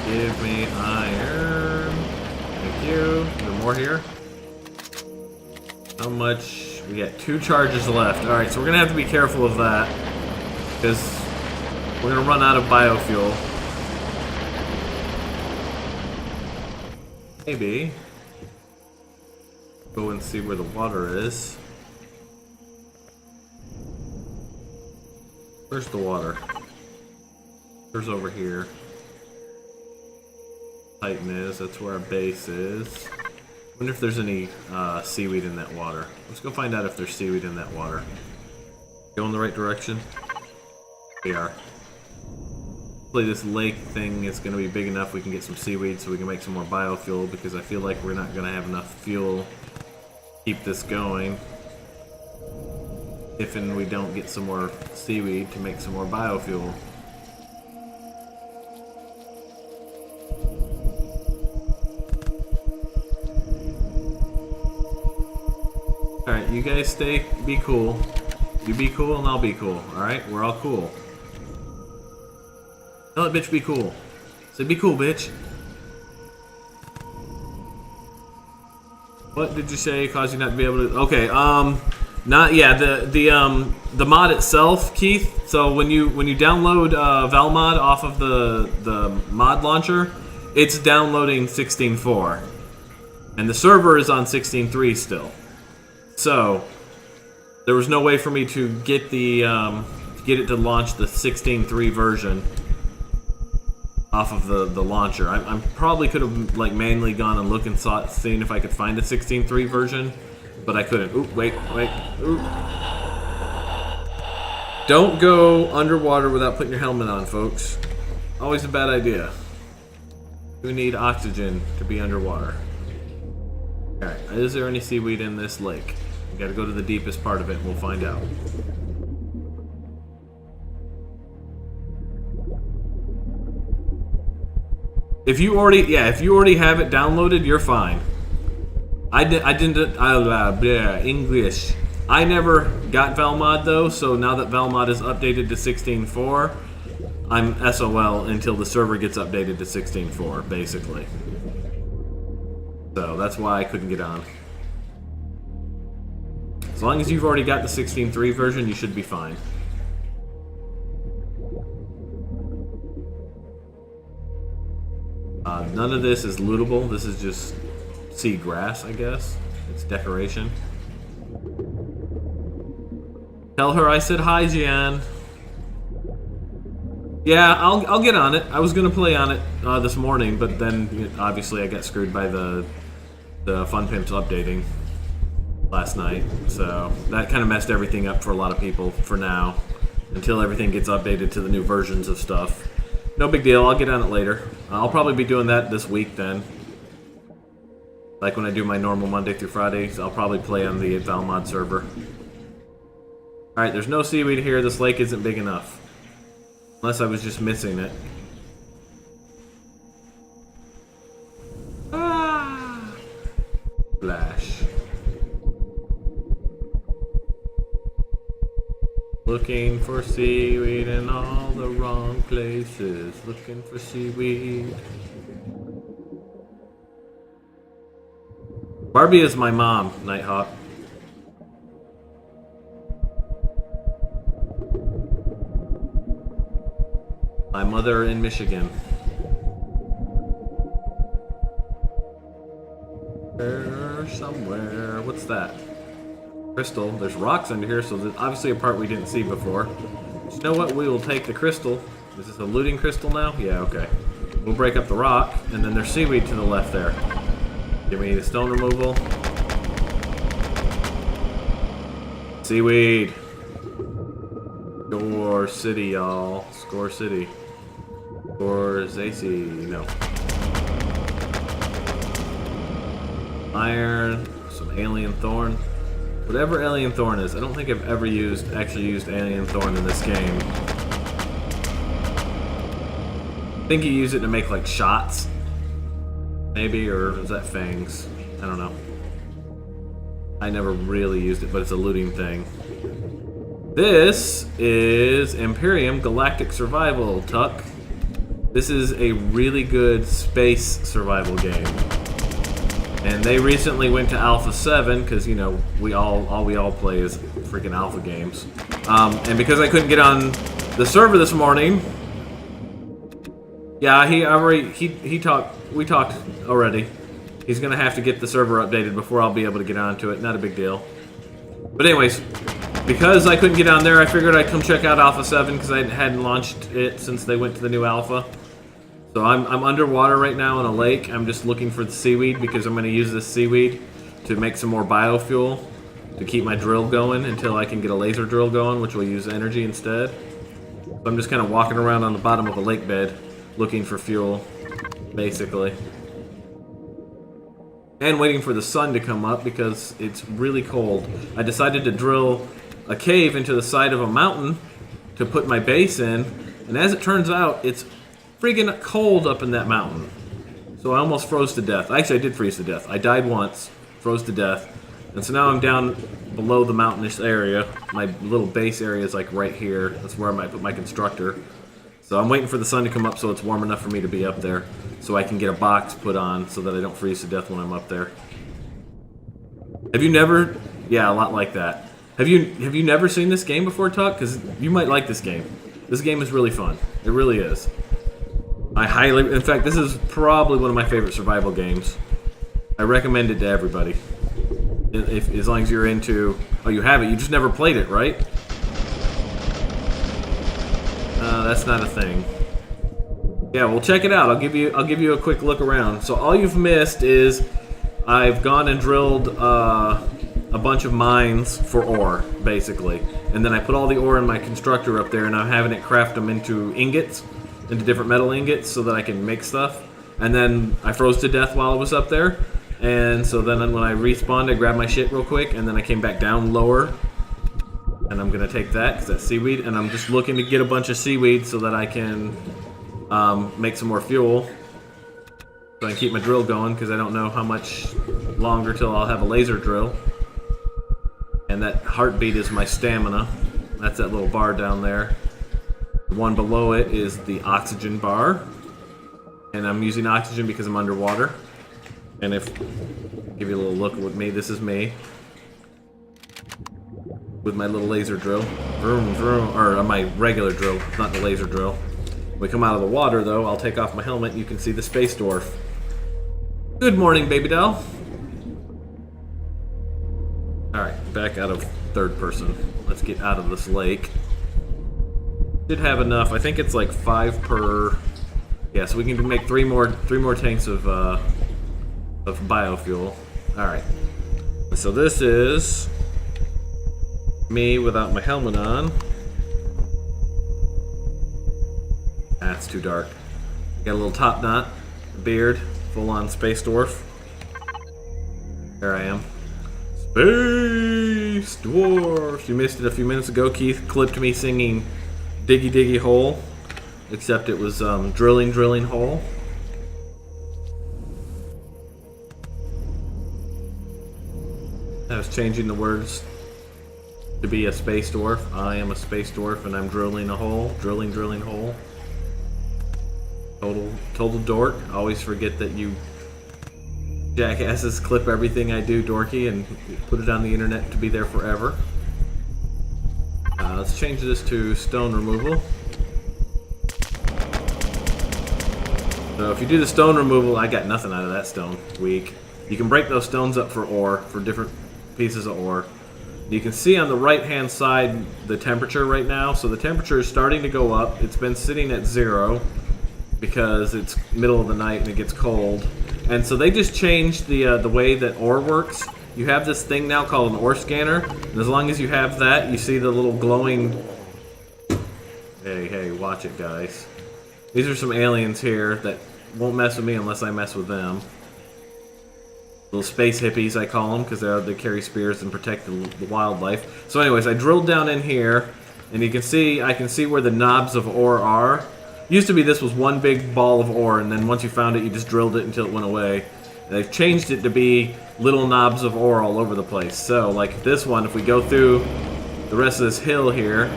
Give me iron. Thank you. No more here. How much? We got 2 charges left. Alright, so we're gonna have to be careful of that. Because we're gonna run out of biofuel. Maybe. Go and see where the water is. Where's the water? There's over here. Titan is. That's where our base is. Wonder if there's any seaweed in that water. Let's go find out if there's seaweed in that water. Go in the right direction? We are. Hopefully this lake thing is going to be big enough we can get some seaweed so we can make some more biofuel, because I feel like we're not going to have enough fuel to keep this going if and we don't get some more seaweed to make some more biofuel. Alright, you guys be cool. You be cool and I'll be cool, alright? We're all cool. Tell that bitch be cool. Say be cool, bitch. What did you say caused you not to be able to... Okay, not... Yeah, the mod itself, Keith, so when you download Valmod off of the mod launcher, it's downloading 16.4. And the server is on 16.3 still. So, there was no way for me to get the get it to launch the 16.3 version off of the launcher. I probably could have like manually gone and looked and seen if I could find a 16.3 version, but I couldn't. Oop, wait. Oop. Don't go underwater without putting your helmet on, folks. Always a bad idea. We need oxygen to be underwater. Alright, is there any seaweed in this lake? We gotta go to the deepest part of it and we'll find out. If you already have it downloaded, you're fine. English. I never got Valmod though, so now that Valmod is updated to 16.4, I'm SOL until the server gets updated to 16.4, basically. So that's why I couldn't get on. As long as you've already got the 16.3 version, you should be fine. None of this is lootable. This is just seed grass, I guess. It's decoration. Tell her I said hi, Jan. Yeah, I'll get on it. I was gonna play on it this morning, but then obviously I got screwed by the Fun Pimps updating last night, so that kind of messed everything up for a lot of people for now, until everything gets updated to the new versions of stuff. No big deal. I'll get on it later. I'll probably be doing that this week then. Like when I do my normal Monday through Fridays, I'll probably play on the Valmod server. Alright, there's no seaweed here. This lake isn't big enough. Unless I was just missing it. Ah! Flash. Looking for seaweed in all the wrong places. Looking for seaweed. Barbie is my mom, Nighthawk. My mother in Michigan. There somewhere. What's that? Crystal. There's rocks under here, so there's obviously a part we didn't see before. But you know what? We will take the crystal. Is this a looting crystal now? Yeah, okay. We'll break up the rock, and then there's seaweed to the left there. Give me the stone removal. Seaweed. Score City, y'all. Score City. Score Zacy. No. Iron. Some alien thorn. Whatever alien thorn is. I don't think I've ever actually used alien thorn in this game. I think you use it to make like shots. Maybe, or is that fangs? I don't know. I never really used it, but it's a looting thing. This is Empyrion Galactic Survival, Tuck. This is a really good space survival game. And they recently went to Alpha 7, because, you know, we all play is freaking alpha games. And because I couldn't get on the server this morning, yeah, we talked already. He's gonna have to get the server updated before I'll be able to get onto it. Not a big deal. But anyways, because I couldn't get on there, I figured I'd come check out Alpha 7 because I hadn't launched it since they went to the new alpha. So I'm underwater right now in a lake. I'm just looking for the seaweed because I'm gonna use this seaweed to make some more biofuel to keep my drill going until I can get a laser drill going, which will use energy instead. So I'm just kind of walking around on the bottom of a lake bed looking for fuel, basically. And waiting for the sun to come up because it's really cold. I decided to drill a cave into the side of a mountain to put my base in, and as it turns out, it's freaking cold up in that mountain. So I almost froze to death. Actually, I did freeze to death. I died once, froze to death, and so now I'm down below the mountainous area. My little base area is like right here. That's where I might put my constructor. So I'm waiting for the sun to come up so it's warm enough for me to be up there, so I can get a box put on so that I don't freeze to death when I'm up there. Have you never... Yeah, a lot like that. Have you never seen this game before, Tuck? Because you might like this game. This game is really fun. It really is. I highly... In fact, this is probably one of my favorite survival games. I recommend it to everybody. As long as you're into... Oh, you have it. You just never played it, right? That's not a thing. Yeah, well, check it out. I'll give you a quick look around. So all you've missed is I've gone and drilled a bunch of mines for ore, basically, and then I put all the ore in my constructor up there, and I'm having it craft them into ingots, into different metal ingots, so that I can make stuff. And then I froze to death while I was up there, and so then when I respawned, I grabbed my shit real quick, and then I came back down lower. And I'm gonna take that, because that's seaweed, and I'm just looking to get a bunch of seaweed so that I can make some more fuel. So I can keep my drill going, because I don't know how much longer till I'll have a laser drill. And that heartbeat is my stamina. That's that little bar down there. The one below it is the oxygen bar. And I'm using oxygen because I'm underwater. And if, give you a little look with me, this is me. With my little laser drill, vroom, vroom, or my regular drill, not the laser drill. When we come out of the water, though, I'll take off my helmet and you can see the space dwarf. Good morning, baby doll. Alright, back out of third person. Let's get out of this lake. Should have enough. I think it's like 5 per... Yeah, so we can make three more tanks of biofuel. Alright. So this is... me without my helmet on. That's too dark. Got a little top knot, beard, full on space dwarf. There I am. Space dwarf! You missed it a few minutes ago. Keith clipped me singing Diggy Diggy Hole, except it was Drilling Drilling Hole. I was changing the words to be a space dwarf. I am a space dwarf and I'm drilling a hole. Drilling hole. Total dork. Always forget that you jackasses clip everything I do dorky and put it on the internet to be there forever. Let's change this to stone removal. So if you do the stone removal, I got nothing out of that stone. Weak. You can break those stones up for ore, for different pieces of ore. You can see on the right hand side the temperature right now. So the temperature is starting to go up. It's been sitting at 0 because it's middle of the night and it gets cold. And so they just changed the way that ore works. you have this thing now called an ore scanner, and as long as you have that, you see the little glowing... Hey, watch it, guys. These are some aliens here that won't mess with me unless I mess with them. Little space hippies, I call them, because they carry spears and protect the wildlife. So anyways, I drilled down in here, and you can see, I can see where the knobs of ore are. Used to be this was one big ball of ore, and then once you found it, you just drilled it until it went away. They've changed it to be little knobs of ore all over the place. So, like this one, if we go through the rest of this hill here,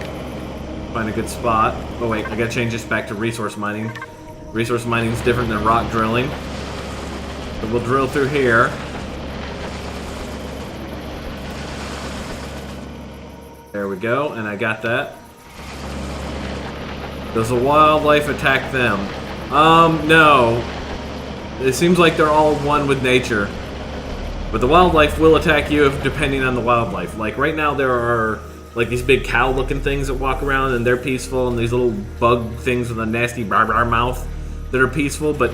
find a good spot. Oh wait, I gotta change this back to resource mining. Resource mining is different than rock drilling. So we'll drill through here. There we go, and I got that. Does the wildlife attack them? No. It seems like they're all one with nature. But the wildlife will attack you depending on the wildlife. Like right now there are like these big cow-looking things that walk around and they're peaceful, and these little bug things with a nasty bar mouth that are peaceful, but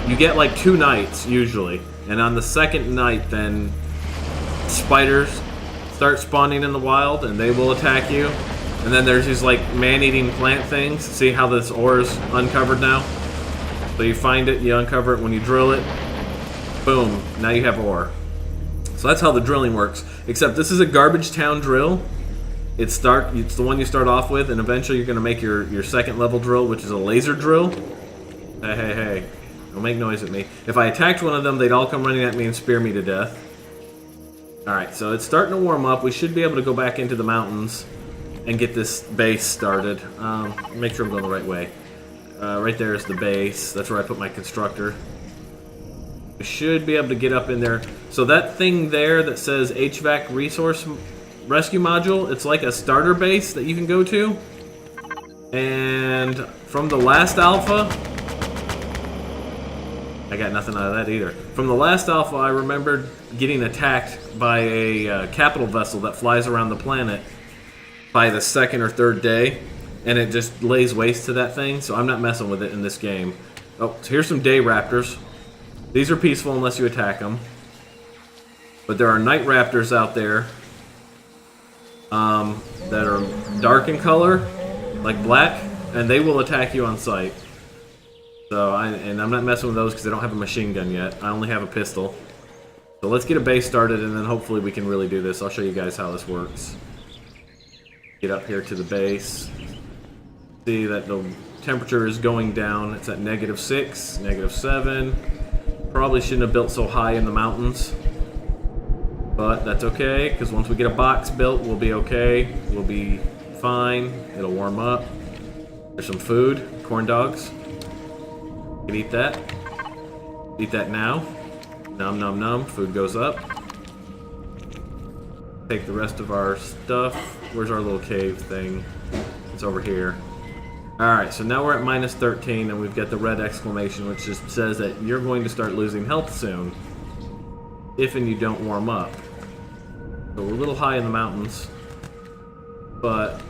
you get like 2 nights usually. And on the second night then spiders start spawning in the wild and they will attack you. And then there's these like man-eating plant things. See how this ore is uncovered now? So you find it, you uncover it when you drill it. Boom, now you have ore. So that's how the drilling works. Except this is a garbage town drill. It's the one you start off with, and eventually you're going to make your second level drill, which is a laser drill. Hey. Don't make noise at me. If I attacked one of them, they'd all come running at me and spear me to death. Alright, so it's starting to warm up. We should be able to go back into the mountains and get this base started. Make sure I'm going the right way. Right there is the base. That's where I put my constructor. We should be able to get up in there. So that thing there that says HVAC resource rescue module, it's like a starter base that you can go to. And from the last alpha, I got nothing out of that either. From the last alpha, I remembered getting attacked by a capital vessel that flies around the planet by the second or third day, and it just lays waste to that thing, so I'm not messing with it in this game. Oh, so here's some day raptors. These are peaceful unless you attack them. But there are night raptors out there that are dark in color, like black, and they will attack you on sight. So I'm not messing with those because I don't have a machine gun yet. I only have a pistol. So let's get a base started, and then hopefully we can really do this. I'll show you guys how this works. Get up here to the base. See that the temperature is going down. It's at -6, -7. Probably shouldn't have built so high in the mountains. But that's okay, because once we get a box built, we'll be okay. We'll be fine. It'll warm up. There's some food. Corn dogs. You can eat that. Eat that now. Nom nom nom. Food goes up. Take the rest of our stuff. Where's our little cave thing? It's over here. Alright, so now we're at -13 and we've got the red exclamation, which just says that you're going to start losing health soon. If and you don't warm up. So we're a little high in the mountains. But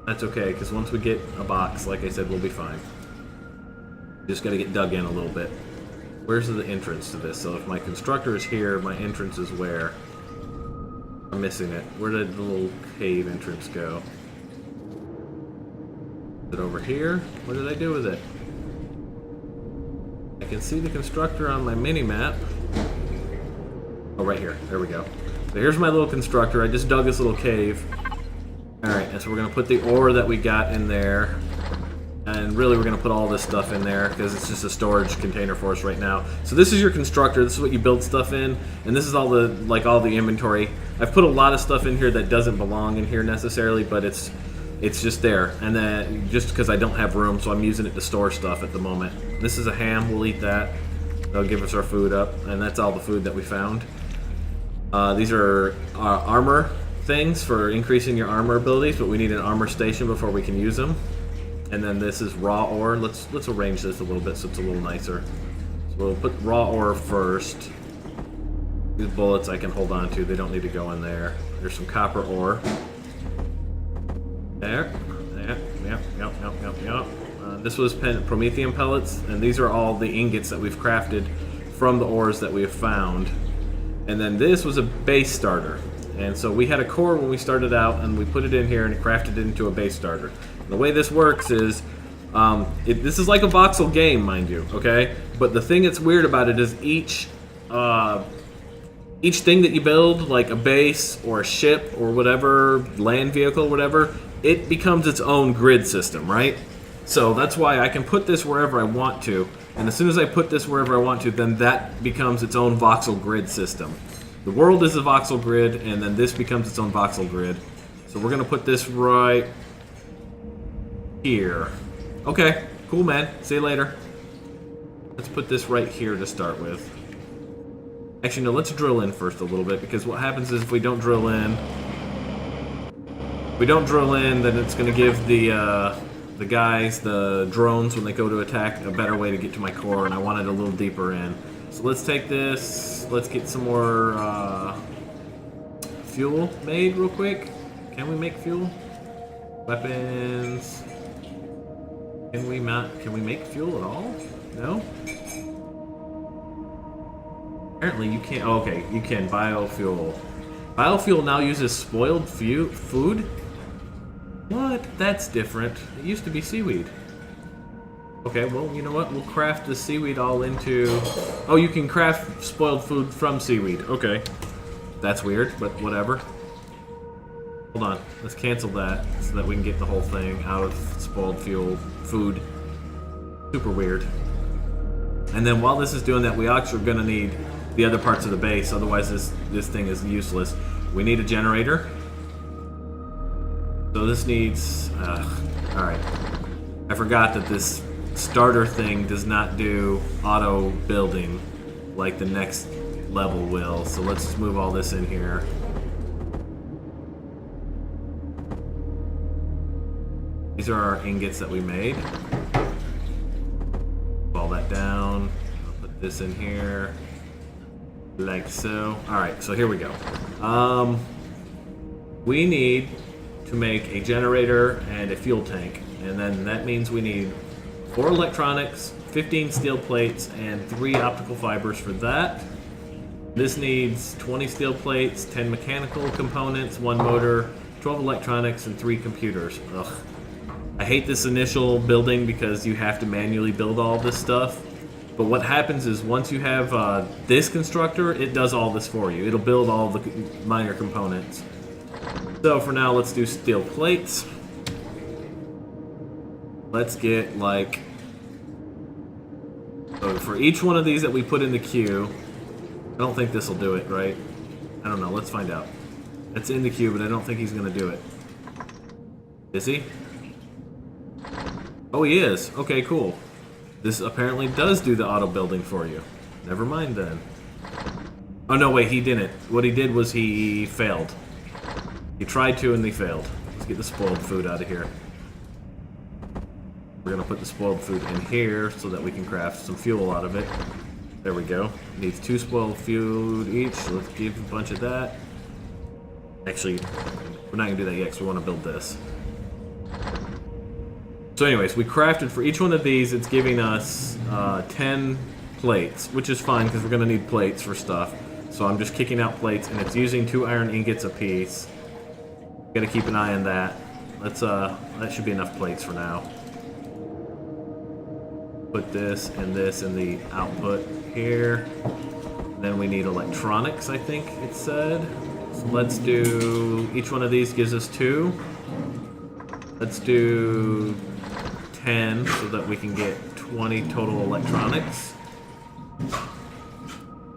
that's okay, because once we get a box, like I said, we'll be fine. Just gotta get dug in a little bit. Where's the entrance to this? So if my constructor is here, my entrance is where? I'm missing it. Where did the little cave entrance go? Is it over here? What did I do with it? I can see the constructor on my mini-map. Oh, right here. There we go. So here's my little constructor. I just dug this little cave. Alright, and so we're going to put the ore that we got in there. And really we're going to put all this stuff in there because it's just a storage container for us right now. So this is your constructor. This is what you build stuff in. And this is all the all the inventory. I've put a lot of stuff in here that doesn't belong in here necessarily, but it's just there. And then just because I don't have room, so I'm using it to store stuff at the moment. This is a ham. We'll eat that. They'll give us our food up. And that's all the food that we found. These are armor things for increasing your armor abilities, but we need an armor station before we can use them. And then this is raw ore. Let's arrange this a little bit so it's a little nicer. So we'll put raw ore first. These bullets I can hold on to. They don't need to go in there. There's some copper ore. There. Yep. This was promethium pellets, and these are all the ingots that we've crafted from the ores that we have found. And then this was a base starter. And so we had a core when we started out, and we put it in here and crafted it into a base starter. And the way this works is, this is like a voxel game, mind you, okay? But the thing that's weird about it is each thing that you build, like a base or a ship or whatever, land vehicle, whatever, it becomes its own grid system, right? So that's why I can put this wherever I want to, and as soon as I put this wherever I want to, then that becomes its own voxel grid system. The world is a voxel grid, and then this becomes its own voxel grid. So we're gonna put this right here. Okay, cool, man. See you later. Let's put this right here to start with. Actually, no, let's drill in first a little bit, because what happens is if we don't drill in, then it's gonna give the guys, the drones, when they go to attack, a better way to get to my core, and I want it a little deeper in. So let's take this, let's get some more fuel made real quick. Can we make fuel? Weapons. Can we make fuel at all? No? Apparently you can't. Oh, okay, you can. Biofuel. Biofuel now uses spoiled food? What? That's different. It used to be seaweed. Okay, well, you know what? We'll craft the seaweed all into... Oh, you can craft spoiled food from seaweed. Okay. That's weird, but whatever. Hold on. Let's cancel that so that we can get the whole thing out of spoiled food. Super weird. And then while this is doing that, we actually are going to need the other parts of the base, otherwise this thing is useless. We need a generator. So this needs... Alright. I forgot that this starter thing does not do auto building like the next level will. So let's just move all this in here. These are our ingots that we made. Put all that down. I'll put this in here. Like so. Alright, so here we go. We need to make a generator and a fuel tank. And then that means we need 4 electronics, 15 steel plates, and 3 optical fibers for that. This needs 20 steel plates, 10 mechanical components, 1 motor, 12 electronics, and 3 computers. Ugh. I hate this initial building because you have to manually build all this stuff. But what happens is once you have this constructor, it does all this for you. It'll build all the minor components. So for now, let's do steel plates. Let's get like... So for each one of these that we put in the queue, I don't think this will do it, right? I don't know, let's find out. It's in the queue, but I don't think he's gonna do it. Is he? Oh, he is. Okay, cool. This apparently does do the auto building for you. Never mind then. Oh no, wait, he didn't. What he did was he failed. He tried to and he failed. Let's get the spoiled food out of here. We're gonna put the spoiled food in here so that we can craft some fuel out of it. There we go. Needs 2 spoiled food each, so let's give a bunch of that. Actually, we're not gonna do that yet because we want to build this. So anyways, we crafted for each one of these, it's giving us 10 plates, which is fine because we're gonna need plates for stuff. So I'm just kicking out plates, and it's using 2 iron ingots apiece. Gotta keep an eye on that. Let's that should be enough plates for now. Put this in the output here. Then we need electronics, I think it said. So let's do, each one of these gives us 2. Let's do 10 so that we can get 20 total electronics.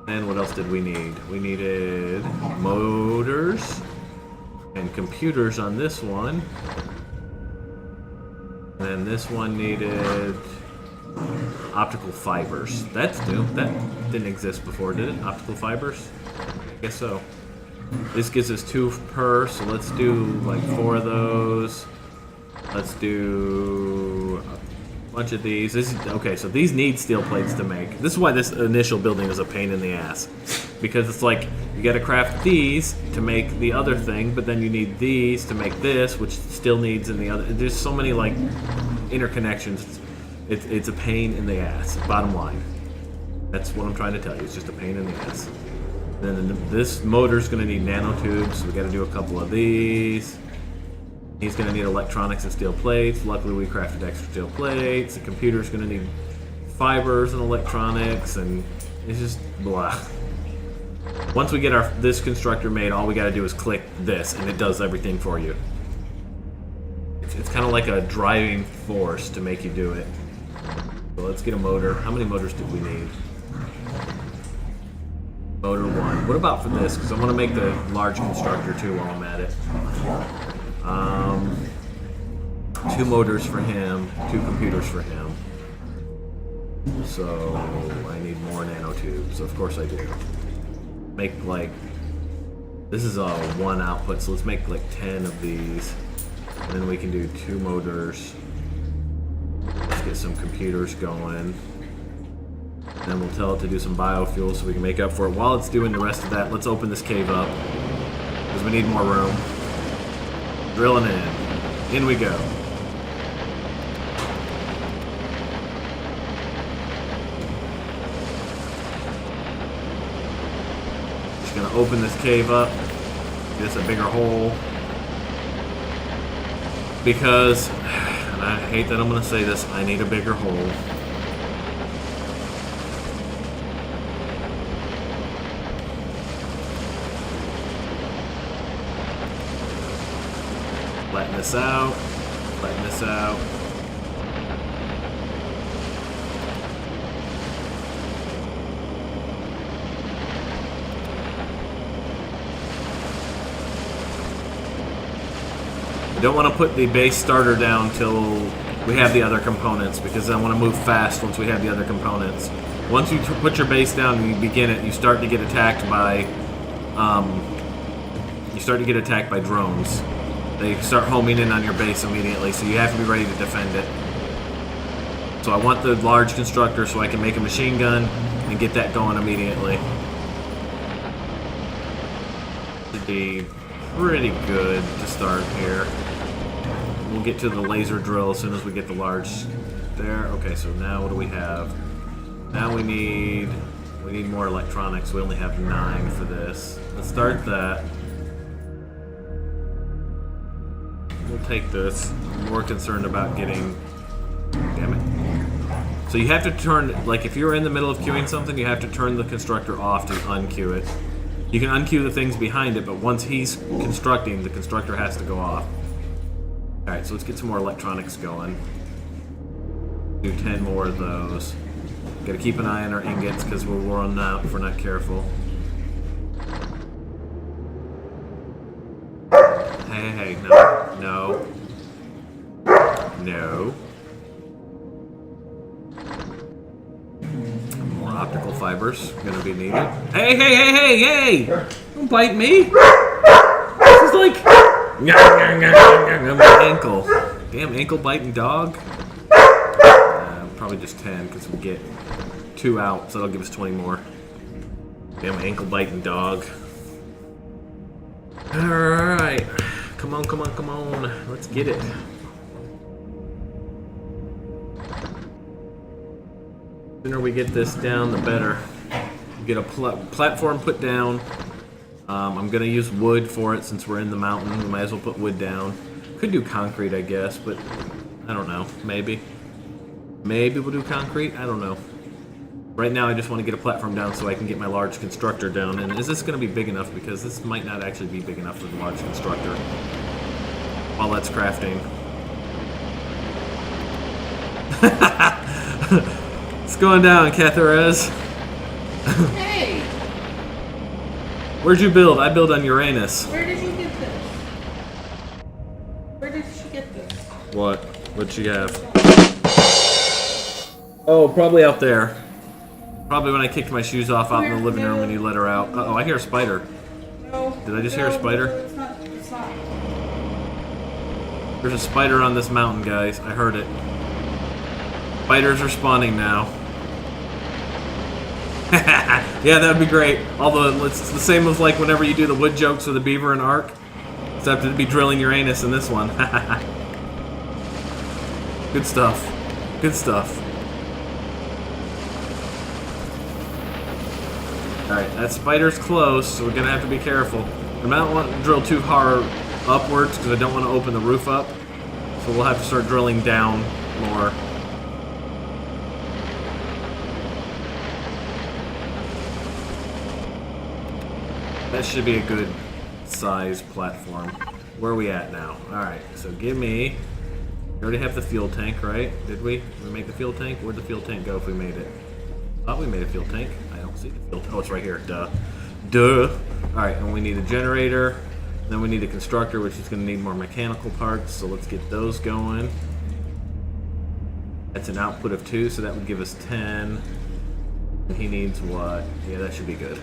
And what else did we need? We needed motors and computers on this one. And this one needed optical fibers. That's new. That didn't exist before, did it? Optical fibers? I guess so. This gives us 2 per, so let's do like 4 of those. Let's do a bunch of these. Okay, so these need steel plates to make. This is why this initial building is a pain in the ass. Because it's like, you gotta craft these to make the other thing, but then you need these to make this, which still needs in the other. There's so many like interconnections. It's a pain in the ass, bottom line. That's what I'm trying to tell you, it's just a pain in the ass. Then this motor's going to need nanotubes, so we got to do a couple of these. He's going to need electronics and steel plates. Luckily, we crafted extra steel plates. The computer's going to need fibers and electronics, and it's just blah. Once we get this constructor made, all we got to do is click this, and it does everything for you. It's kind of like a driving force to make you do it. So let's get a motor. How many motors do we need? Motor 1. What about for this? Because I want to make the large constructor too while I'm at it. 2 motors for him, 2 computers for him. So I need more nanotubes. Of course I do. Make like, this is a 1 output, so let's make like 10 of these. And then we can do 2 motors. Let's get some computers going. Then we'll tell it to do some biofuel so we can make up for it. While it's doing the rest of that, let's open this cave up, because we need more room. Drilling in. In we go. Just gonna open this cave up, get us a bigger hole. Because, and I hate that I'm gonna say this, I need a bigger hole. Flatten this out. Flatten this out. I don't want to put the base starter down till we have the other components, because I want to move fast once we have the other components. Once you put your base down and you begin it, you start to get attacked by drones. They start homing in on your base immediately, so you have to be ready to defend it. So I want the large constructor so I can make a machine gun and get that going immediately. Should be pretty good to start here. We'll get to the laser drill as soon as we get the large there. Okay, so now what do we have? Now we need more electronics. We only have 9 for this. Let's start that. We'll take this. I'm more concerned about getting... Damn it. So you have to turn... Like, if you're in the middle of queuing something, you have to turn the constructor off to unqueue it. You can unqueue the things behind it, but once he's constructing, the constructor has to go off. Alright, so let's get some more electronics going. Do 10 more of those. Gotta keep an eye on our ingots, because we'll run out if we're not careful. Hey, no. More optical fibers gonna be needed. Hey! Don't bite me! This is like... my ankle. Damn ankle biting dog. Probably just 10, because we get 2 out, so that'll give us 20 more. Damn ankle biting dog. Alright. Come on. Let's get it. The sooner we get this down, the better. Get a platform put down. I'm going to use wood for it since we're in the mountain. We might as well put wood down. Could do concrete, I guess, but I don't know. Maybe we'll do concrete? I don't know. Right now I just want to get a platform down so I can get my large constructor down. And is this going to be big enough? Because this might not actually be big enough for the large constructor while that's crafting. It's going down, Catharez. Hey! Where'd you build? I build on Uranus. Where did you get this? Where did she get this? What? What'd she have? Oh, probably out there. Probably when I kicked my shoes off out in the living room when you let her out. Uh-oh, I hear a spider. No. Did I just hear a spider? It's not. There's a spider on this mountain, guys. I heard it. Spiders are spawning now. Yeah, that would be great. Although, it's the same as like whenever you do the wood jokes with the beaver and Ark. Except it'd be drilling Uranus in this one. Good stuff. Good stuff. Alright, that spider's close, so we're gonna have to be careful. I don't want to drill too hard upwards because I don't want to open the roof up. So we'll have to start drilling down more. That should be a good size platform. Where are we at now? Alright, so give me... We already have the fuel tank, right? Did we? Did we make the fuel tank? Where'd the fuel tank go if we made it? Thought we made a fuel tank. I don't see the fuel tank. Oh, it's right here. Duh. Duh. Alright, and we need a generator. Then we need a constructor, which is going to need more mechanical parts. So let's get those going. That's an output of 2, so that would give us 10. And he needs what? Yeah, that should be good.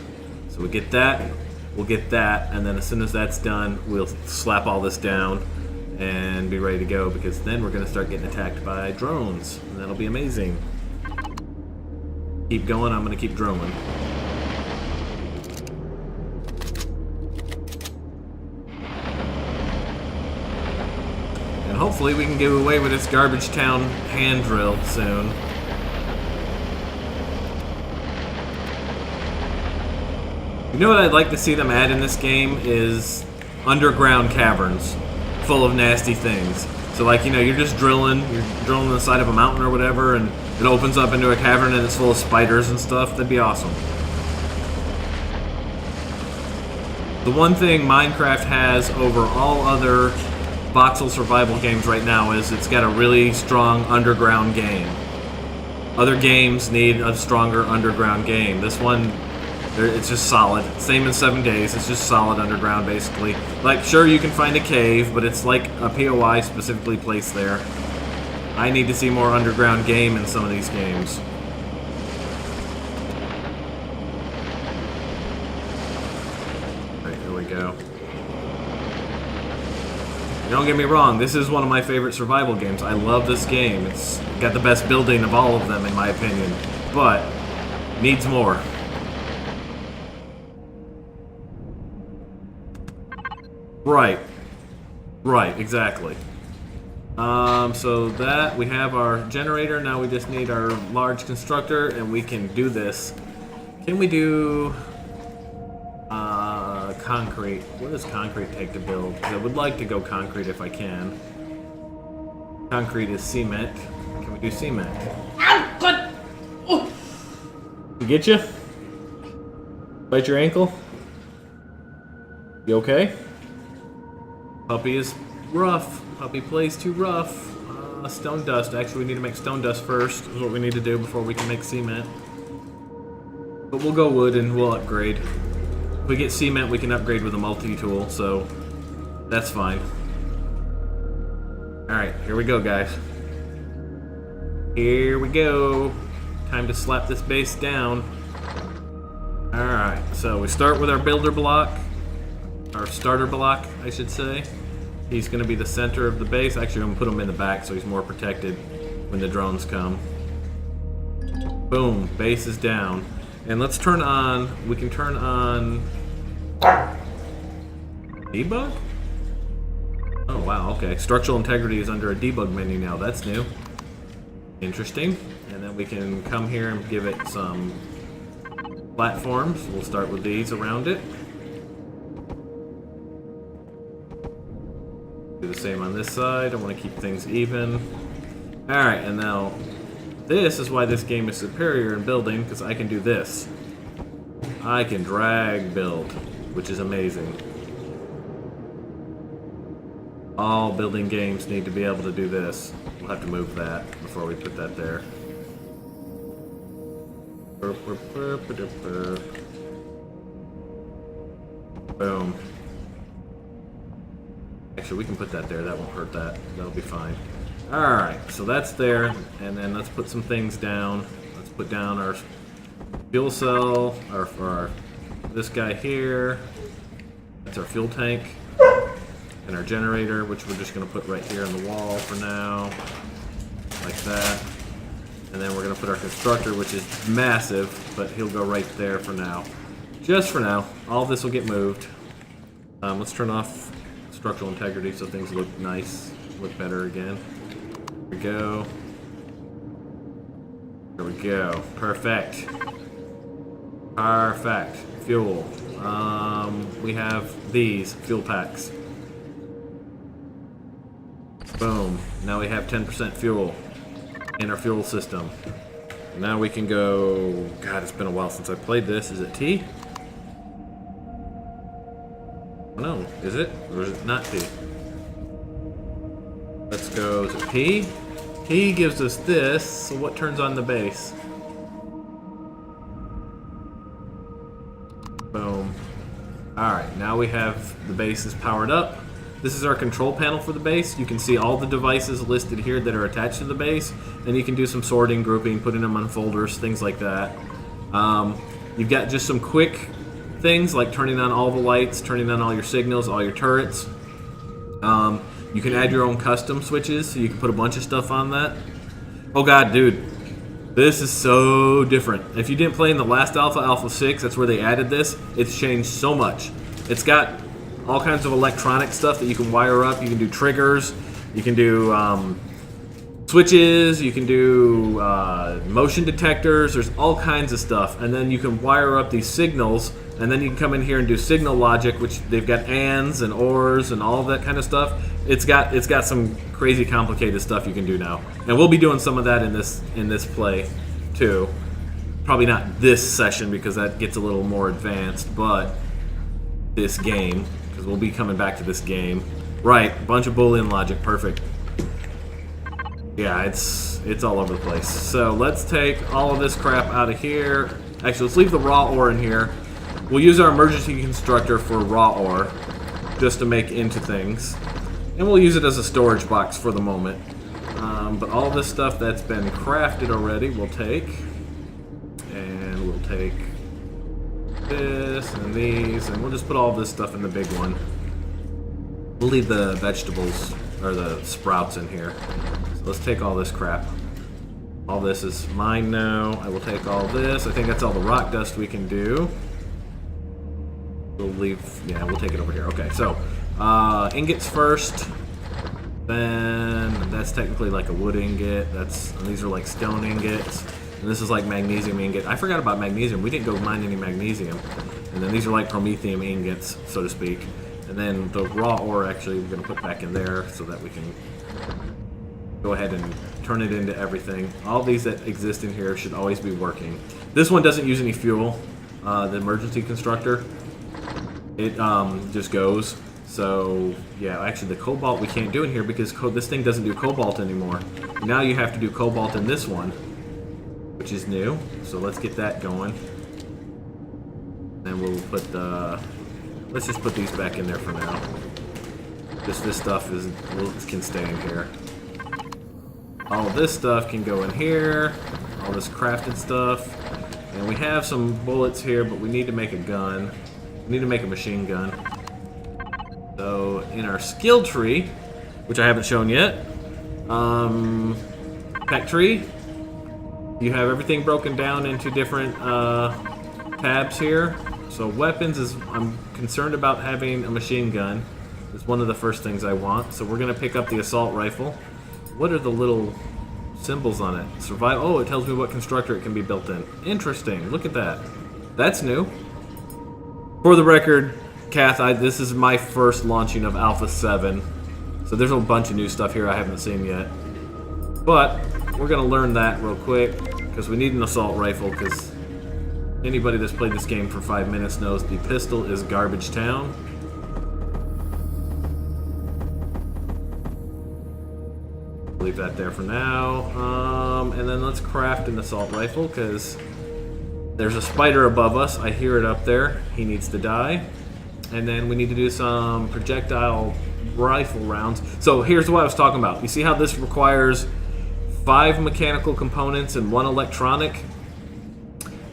So we get that. We'll get that, and then as soon as that's done, we'll slap all this down and be ready to go, because then we're going to start getting attacked by drones, and that'll be amazing. Keep going, I'm going to keep drilling. And hopefully we can get away with this garbage town hand drill soon. You know what I'd like to see them add in this game is underground caverns full of nasty things. So like, you know, you're drilling the side of a mountain or whatever, and it opens up into a cavern and it's full of spiders and stuff. That'd be awesome. The one thing Minecraft has over all other voxel survival games right now is it's got a really strong underground game. Other games need a stronger underground game. This one, it's just solid. Same in 7 days. It's just solid underground, basically. Like, sure, you can find a cave, but it's like a POI specifically placed there. I need to see more underground game in some of these games. Alright, here we go. Don't get me wrong, this is one of my favorite survival games. I love this game. It's got the best building of all of them, in my opinion. But, needs more. Right, exactly. So that, we have our generator, now we just need our large constructor, and we can do this. Can we do concrete? What does concrete take to build? 'Cause I would like to go concrete if I can. Concrete is cement. Can we do cement? Ow! God! Oh. You get you? Bite your ankle? You okay? Puppy is rough. Puppy plays too rough. Stone dust. Actually, we need to make stone dust first. Is what we need to do before we can make cement. But we'll go wood and we'll upgrade. If we get cement, we can upgrade with a multi-tool, so that's fine. Alright, here we go, guys. Here we go. Time to slap this base down. Alright, so we start with our builder block. Our starter block, I should say. He's going to be the center of the base. Actually, I'm going to put him in the back so he's more protected when the drones come. Boom, base is down. And let's turn on, we can turn on debug? Oh wow, okay. Structural integrity is under a debug menu now. That's new. Interesting. And then we can come here and give it some platforms. We'll start with these around it. Do the same on this side. I want to keep things even. Alright, and now this is why this game is superior in building, because I can do this. I can drag build, which is amazing. All building games need to be able to do this. We'll have to move that before we put that there. Boom. Actually, we can put that there. That won't hurt that. That'll be fine. Alright, so that's there. And then let's put some things down. Let's put down our fuel cell, for this guy here. That's our fuel tank. And our generator, which we're just going to put right here on the wall for now. Like that. And then we're going to put our constructor, which is massive, but he'll go right there for now. Just for now. All of this will get moved. Let's turn off structural integrity so things look nice, look better again. Here we go. There we go. Perfect. Perfect. Fuel. We have these fuel packs. Boom. Now we have 10% fuel in our fuel system. Now we can go... God, it's been a while since I played this. Is it T? No, is it? Or is it not T? Let's go, is it P? P gives us this, so what turns on the base? Boom. Alright, now we have the base is powered up. This is our control panel for the base. You can see all the devices listed here that are attached to the base, and you can do some sorting, grouping, putting them on folders, things like that. You've got just some quick things like turning on all the lights, turning on all your signals, all your turrets. You can add your own custom switches, so you can put a bunch of stuff on that. Oh god, dude. This is so different. If you didn't play in the last alpha, Alpha 6, that's where they added this. It's changed so much. It's got all kinds of electronic stuff that you can wire up. You can do triggers. You can do switches. You can do motion detectors. There's all kinds of stuff. And then you can wire up these signals. And then you can come in here and do signal logic, which they've got ands and ors and all of that kind of stuff. It's got some crazy complicated stuff you can do now. And we'll be doing some of that in this play too. Probably not this session because that gets a little more advanced, but this game, because we'll be coming back to this game. Right, bunch of Boolean logic, perfect. Yeah, it's all over the place. So let's take all of this crap out of here. Actually, let's leave the raw ore in here. We'll use our emergency constructor for raw ore, just to make into things. And we'll use it as a storage box for the moment. But all this stuff that's been crafted already, we'll take. And we'll take this and these, and we'll just put all this stuff in the big one. We'll leave the vegetables, or the sprouts in here. So let's take all this crap. All this is mine now. I will take all this. I think that's all the rock dust we can do. We'll leave, yeah, we'll take it over here. Okay, so, ingots first. Then, that's technically like a wood ingot. And these are like stone ingots. And this is like magnesium ingot. I forgot about magnesium. We didn't go mine any magnesium. And then these are like promethium ingots, so to speak. And then the raw ore, actually, we're going to put back in there so that we can go ahead and turn it into everything. All these that exist in here should always be working. This one doesn't use any fuel, the emergency constructor. It just goes. So, yeah, actually the cobalt we can't do in here because this thing doesn't do cobalt anymore. Now you have to do cobalt in this one, which is new. So let's get that going. And we'll put let's just put these back in there for now. Just this stuff can stay in here. All of this stuff can go in here. All this crafted stuff. And we have some bullets here, but we need to make a gun. We need to make a machine gun. So in our skill tree, which I haven't shown yet, tech tree, you have everything broken down into different tabs here. So weapons is, I'm concerned about having a machine gun. It's one of the first things I want. So we're gonna pick up the assault rifle. What are the little symbols on it? Survive. Oh, it tells me what constructor it can be built in. Interesting. Look at that. That's new. For the record, Kath, this is my first launching of Alpha 7. So there's a bunch of new stuff here I haven't seen yet. But we're going to learn that real quick because we need an assault rifle because anybody that's played this game for 5 minutes knows the pistol is garbage town. Leave that there for now. And then let's craft an assault rifle because there's a spider above us. I hear it up there. He needs to die. And then we need to do some projectile rifle rounds. So here's what I was talking about. You see how this requires 5 mechanical components and 1 electronic?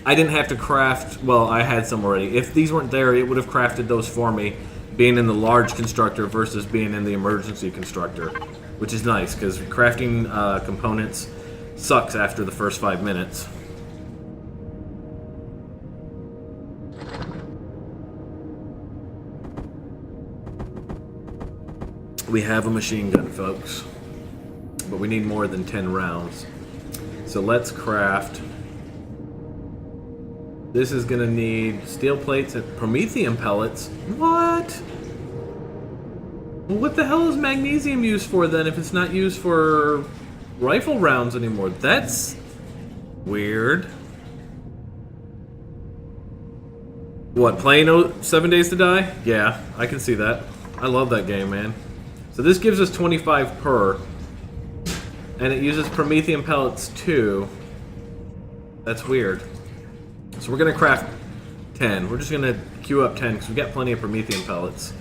I didn't have to craft, well, I had some already. If these weren't there, it would have crafted those for me, being in the large constructor versus being in the emergency constructor, which is nice because crafting components sucks after the first 5 minutes. We have a machine gun, folks, but we need more than 10 rounds. So let's craft This is gonna need steel plates and promethium pellets. What? Well, what the hell is magnesium used for then if it's not used for rifle rounds anymore? That's weird. What, playing 7 Days to Die? Yeah, I can see that. I love that game, man. So this gives us 25 per. And it uses promethium pellets too. That's weird. So we're gonna craft 10. We're just gonna queue up 10 because we've got plenty of promethium pellets.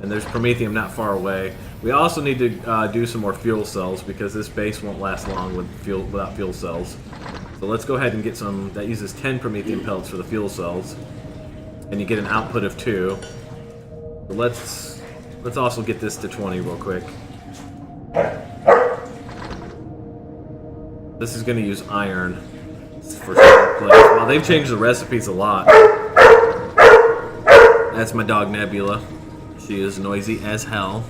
And there's promethium not far away. We also need to do some more fuel cells because this base won't last long without fuel cells. So let's go ahead and get some. That uses 10 promethium pellets for the fuel cells. And you get an output of 2. So let's also get this to 20 real quick. This is gonna use iron for steel plates. Well, they've changed the recipes a lot. That's my dog Nebula. She is noisy as hell.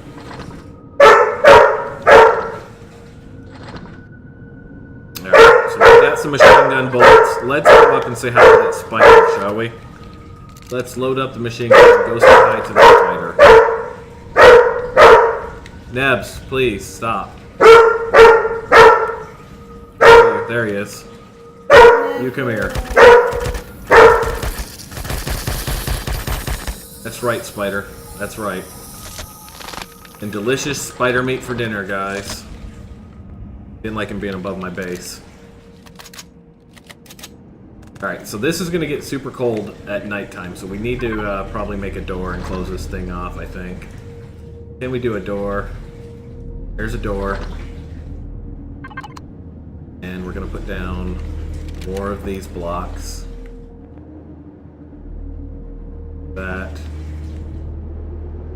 Alright, so we got some machine gun bullets. Let's go up and say hi to that spider, shall we? Let's load up the machine gun and go say hi to that spider. Nebs, please, stop. There he is. You come here. That's right, spider. That's right. And delicious spider meat for dinner, guys. Didn't like him being above my base. Alright, so this is going to get super cold at nighttime, so we need to probably make a door and close this thing off, I think. Can we do a door? There's a door. And we're going to put down more of these blocks. That.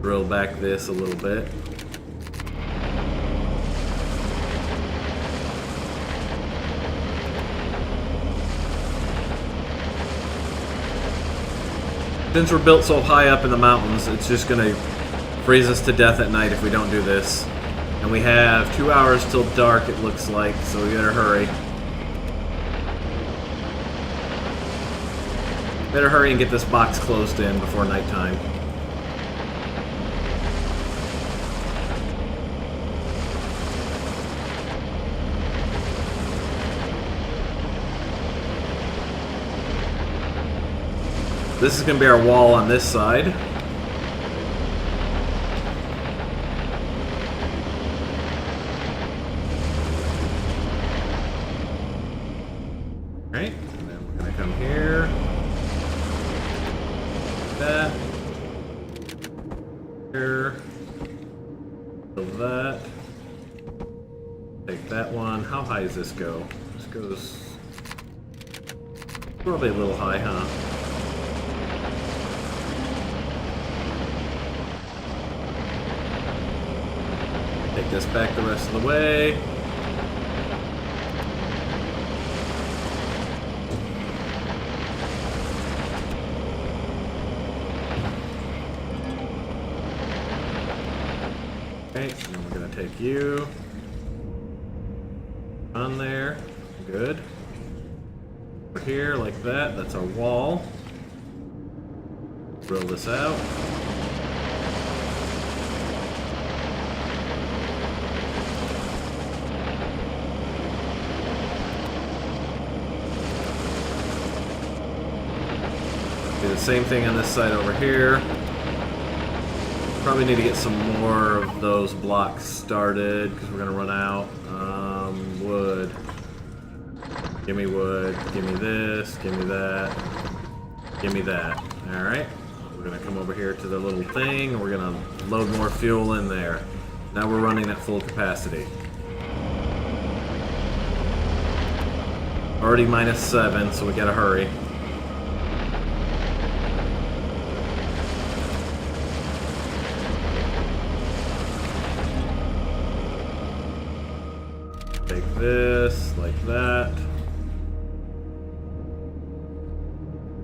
Drill back this a little bit. Since we're built so high up in the mountains, it's just going to freeze us to death at night if we don't do this. And we have 2 hours till dark, it looks like, so we better hurry. Better hurry and get this box closed in before nighttime. This is going to be our wall on this side. Alright, and then we're going to come here. That. Here. Build that. Take that one. How high does this go? This goes probably a little high, huh? Take this back the rest of the way. Okay, and then we're going to take you on there. Good. Over here, like that. That's our wall. Drill this out. Do the same thing on this side over here. Probably need to get some more of those blocks started because we're going to run out. Wood. Give me wood. Give me this. Give me that. Give me that. Alright. We're going to come over here to the little thing and we're going to load more fuel in there. Now we're running at full capacity. Already -7, so we got to hurry. Take this, like that.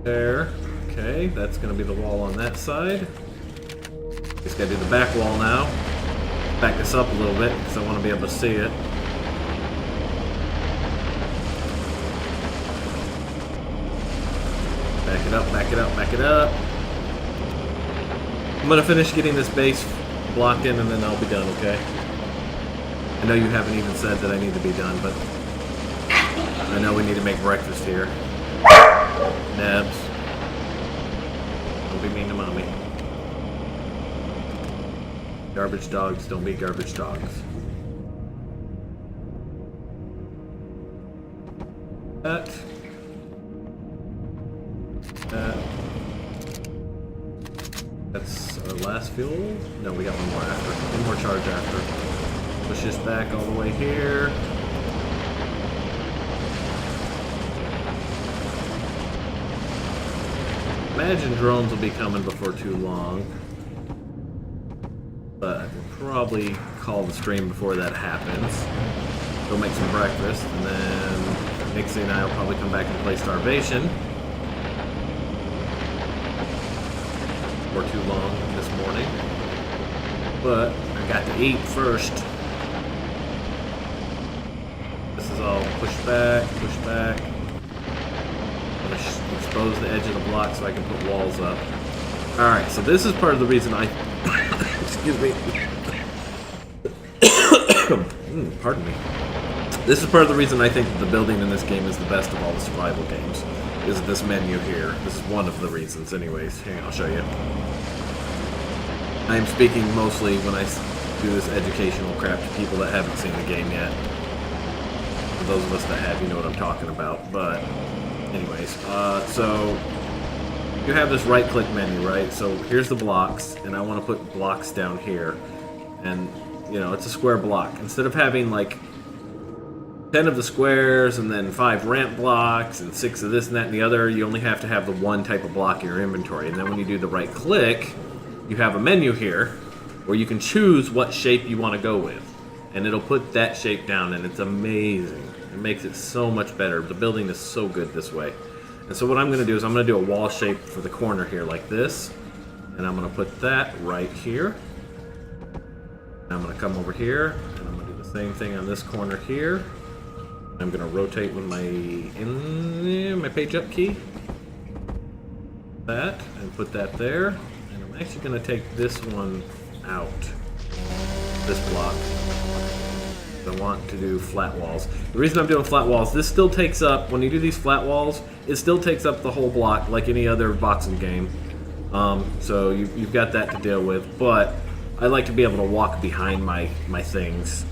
There. Okay, that's going to be the wall on that side. Just got to do the back wall now. Back this up a little bit because I want to be able to see it. Back it up, back it up, back it up. I'm gonna finish getting this base blocked in and then I'll be done, okay? I know you haven't even said that I need to be done, but I know we need to make breakfast here. Nebs. Don't be mean to mommy. Garbage dogs don't be garbage dogs. That. That's our last fuel. No, we got one more after. One more charge after. Push this back all the way here. Imagine drones will be coming before too long. But we'll probably call the stream before that happens. Go make some breakfast, and then Nixie and I will probably come back and play Starvation. For too long this morning. But I got to eat first. This is all push back, push back. I'm going to expose the edge of the block so I can put walls up. Alright, so this is part of the reason I... Excuse me. Pardon me. This is part of the reason I think that the building in this game is the best of all the survival games. Is this menu here. This is one of the reasons anyways. Hang on, I'll show you. I am speaking mostly when I do this educational crap to people that haven't seen the game yet. For those of us that have, you know what I'm talking about. But anyways, so you have this right-click menu, right? So here's the blocks, and I want to put blocks down here. And, you know, it's a square block. Instead of having, like, 10 of the squares, and then 5 ramp blocks, and 6 of this and that and the other, you only have to have the one type of block in your inventory. And then when you do the right-click, you have a menu here, where you can choose what shape you want to go with. And it'll put that shape down, and it's amazing. It makes it so much better. The building is so good this way. And so what I'm going to do is I'm going to do a wall shape for the corner here like this. And I'm going to put that right here. And I'm going to come over here, and I'm going to do the same thing on this corner here. I'm going to rotate with my page up key. That, and put that there. And I'm actually going to take this one out. This block. I want to do flat walls. The reason I'm doing flat walls, this still takes up, when you do these flat walls, it still takes up the whole block like any other voxel game. So you've got that to deal with, but I like to be able to walk behind my things.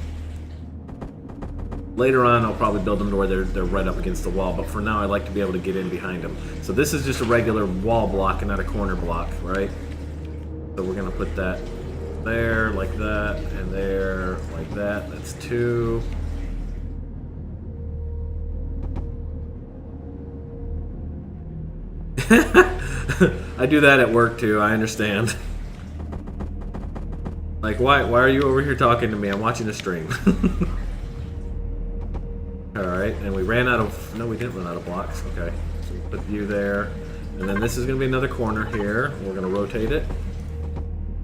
Later on, I'll probably build them to where they're right up against the wall, but for now, I like to be able to get in behind them. So this is just a regular wall block and not a corner block, right? So we're going to put that there, like that, and there, like that. That's 2. I do that at work too, I understand. Like, why are you over here talking to me? I'm watching a stream. Alright, and we ran out of... No, we didn't run out of blocks. Okay, so we put you there. And then this is going to be another corner here. We're going to rotate it.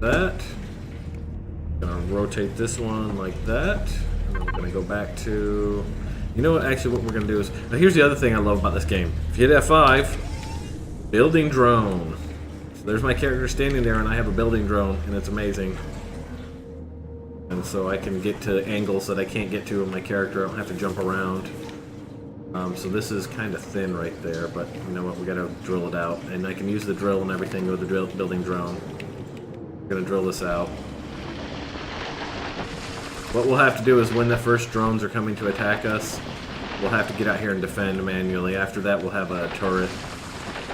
That. Gonna rotate this one like that, and then we're gonna go back to, you know what, actually what we're gonna do is, now here's the other thing I love about this game. If you hit F5, building drone. So there's my character standing there and I have a building drone and it's amazing. And so I can get to angles that I can't get to with my character. I don't have to jump around. So this is kind of thin right there, but you know what, we gotta drill it out. And I can use the drill and everything with the building drone. I'm gonna drill this out. What we'll have to do is when the first drones are coming to attack us, we'll have to get out here and defend manually. After that, we'll have a turret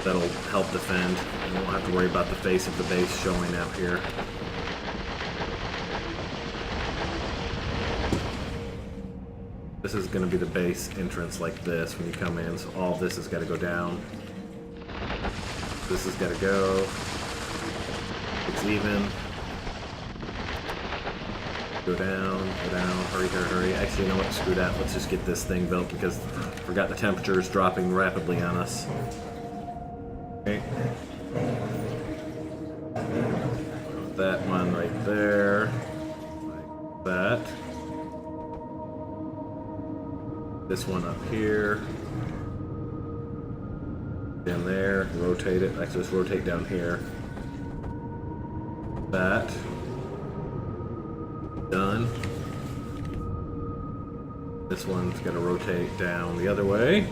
that'll help defend, and we won't have to worry about the face of the base showing out here. This is going to be the base entrance like this when you come in, so all of this has got to go down. This has got to go. It's even. Go down, hurry, hurry, hurry. Actually, you know what? Screw that. Let's just get this thing built because I forgot the temperature is dropping rapidly on us. Okay. Put that one right there. Like that. This one up here. In there, rotate it. Actually, let's rotate down here. That. Done. This one's gonna rotate down the other way.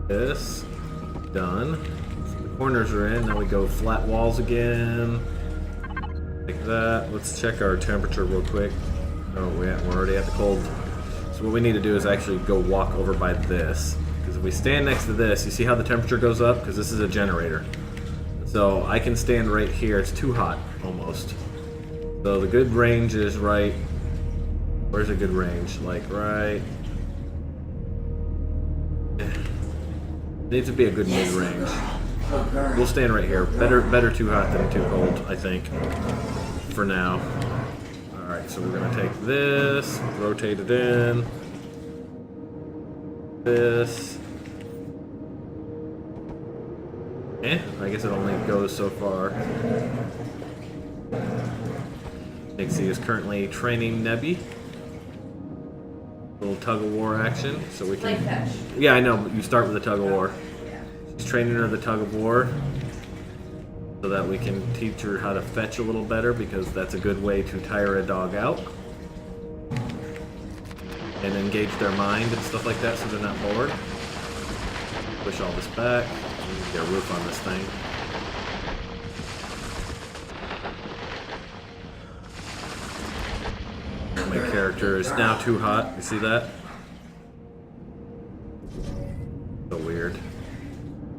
This. Done. So the corners are in. Now we go flat walls again. Like that. Let's check our temperature real quick. Oh, we're already at the cold. So what we need to do is actually go walk over by this. Because if we stand next to this, you see how the temperature goes up? Because this is a generator. So I can stand right here. It's too hot, almost. So the good range is right... Where's a good range? Like right... Needs to be a good mid-range. We'll stand right here. Better too hot than too cold, I think. For now. Alright, so we're gonna take this, rotate it in. This. I guess it only goes so far. Nixie is currently training Nebby. Little tug of war action, so we can. Like Yeah, I know, but you start with a tug of war. She's training her the tug of war, so that we can teach her how to fetch a little better, because that's a good way to tire a dog out and engage their mind and stuff like that, so they're not bored. Push all this back. We need to get a roof on this thing. My character is now too hot. You see that? So weird.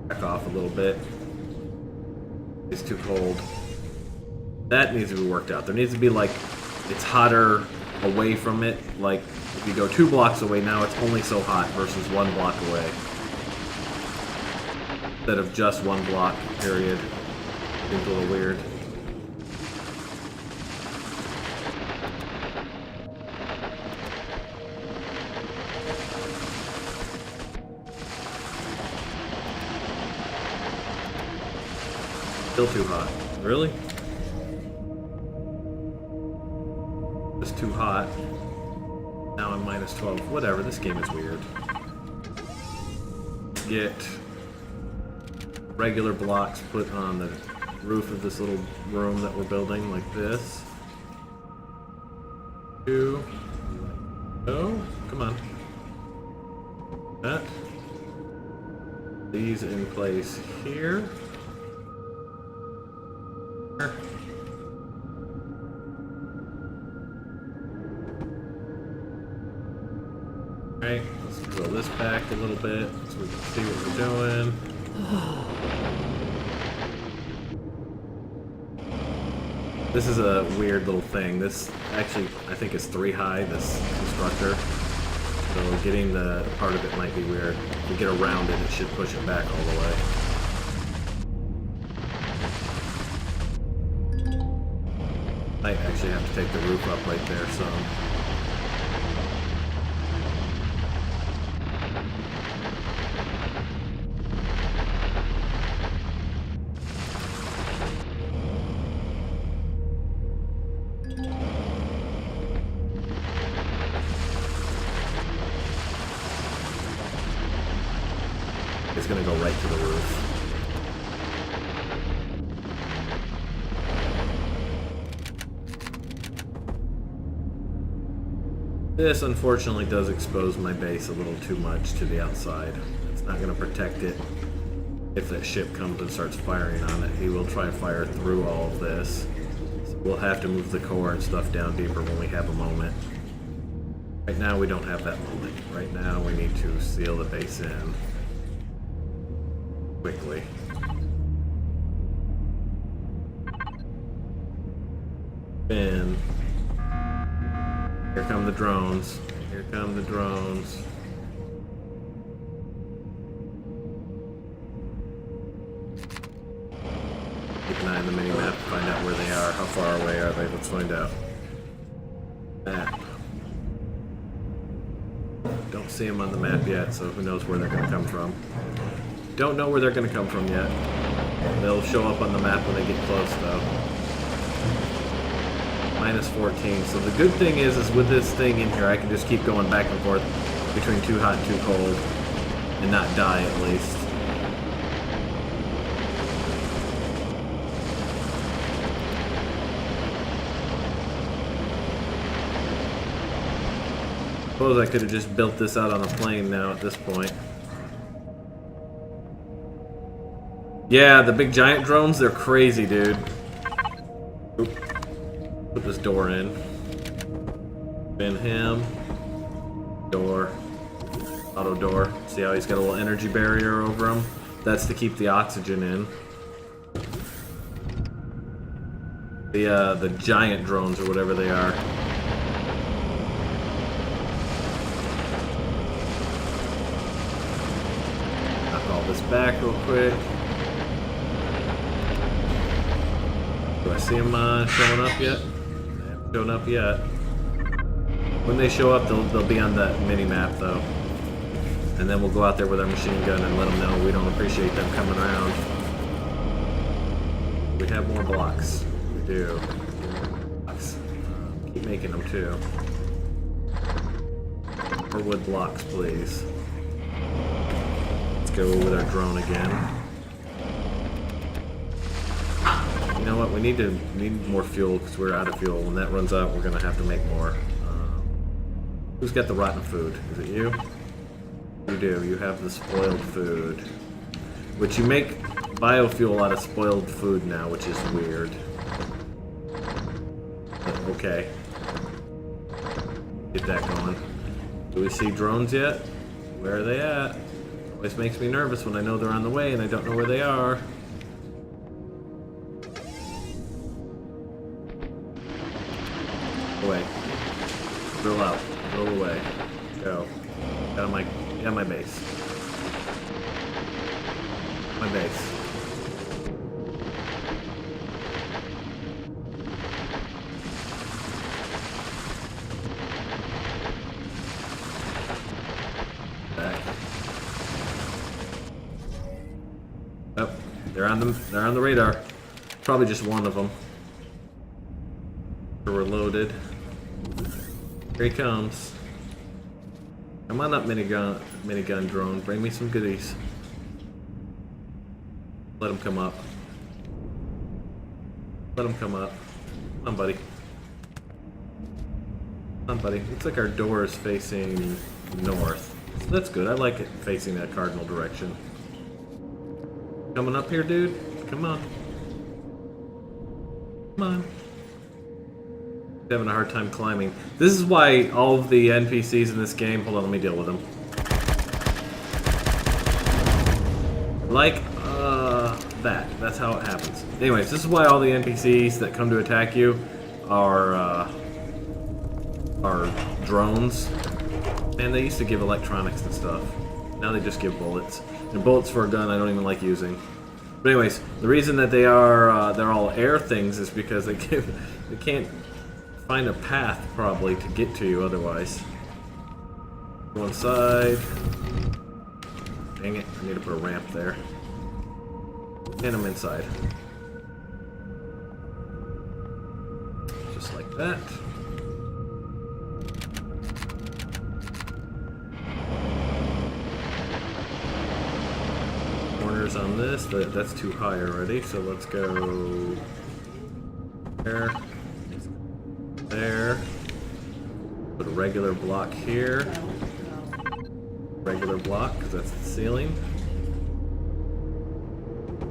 Back off a little bit. It's too cold. That needs to be worked out. There needs to be like, it's hotter away from it. Like, if you go 2 blocks away, now it's only so hot versus 1 block away. Instead of just 1 block, period. Seems a little weird. Still too hot. Really? Just too hot. Now I'm minus 12. Whatever, this game is weird. Get regular blocks put on the roof of this little room that we're building, like this. 2. Oh, come on. That. These in place here. Alright, let's pull this back a little bit so we can see what we're doing. This is a weird little thing. This actually, I think, is 3 high, this constructor. So getting the part of it might be weird. If we get around it, it should push it back all the way. Might actually have to take the roof up right there some. It's gonna go right to the roof. This unfortunately does expose my base a little too much to the outside. It's not gonna protect it if that ship comes and starts firing on it. He will try to fire through all of this. So we'll have to move the core and stuff down deeper when we have a moment. Right now we don't have that moment. Right now we need to seal the base in quickly. Then here come the drones. Here come the drones. Keep an eye on the mini-map to find out where they are. How far away are they? Let's find out. Map. Don't see them on the map yet, so who knows where they're going to come from. Don't know where they're going to come from yet. They'll show up on the map when they get close, though. Minus 14. So the good thing is with this thing in here, I can just keep going back and forth between too hot and too cold. and not die at least. Suppose I could have just built this out on a plane now at this point. Yeah, the big giant drones, they're crazy, dude. Oop. Put this door in. Bin him. Door. Auto door. See how he's got a little energy barrier over him? That's to keep the oxygen in. The giant drones or whatever they are. Knock all this back real quick. Do I see them showing up yet? They haven't shown up yet. When they show up, they'll be on that mini-map, though. And then we'll go out there with our machine gun and let them know we don't appreciate them coming around. We have more blocks. We do. Blocks. Keep making them, too. More wood blocks, please. Let's go with our drone again. You know what? We need more fuel because we're out of fuel. When that runs out, we're gonna have to make more. Who's got the rotten food? Is it you? You do. You have the spoiled food, which you make biofuel out of spoiled food now, which is weird. But okay, get that going. Do we see drones yet? Where are they at? Always makes me nervous when I know they're on the way and I don't know where they are. Away. Drill out. Drill away. Go. Got my base. My base. Back. Oh, they're on the radar. Probably just one of them. We're loaded. Here he comes. Come on up, minigun drone. Bring me some goodies. Let him come up. Let him come up. Come on, buddy. Come on, buddy. Looks like our door is facing north. So that's good. I like it facing that cardinal direction. Coming up here, dude? Come on. Come on. Having a hard time climbing. This is why all of the NPCs in this game... Hold on, let me deal with them. Like, that. That's how it happens. Anyways, this is why all the NPCs that come to attack you are drones. And they used to give electronics and stuff. Now they just give bullets. And bullets for a gun I don't even like using. But anyways, the reason that they're all air things is because they can't find a path probably to get to you otherwise. Go inside. Dang it, I need to put a ramp there. And I'm inside. Just like that. Corners on this, that's too high already, so let's go there. There. Put a regular block here. Regular block, because that's the ceiling.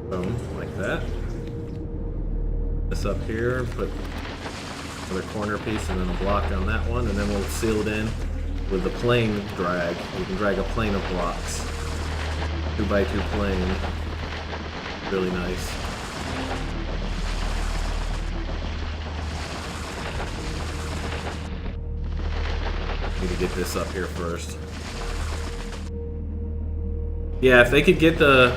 Boom, like that. This up here, put another corner piece and then a block on that one, and then we'll seal it in with the plane drag. We can drag a plane of blocks. 2x2 plane. Really nice. Need to get this up here first. Yeah, if they could get the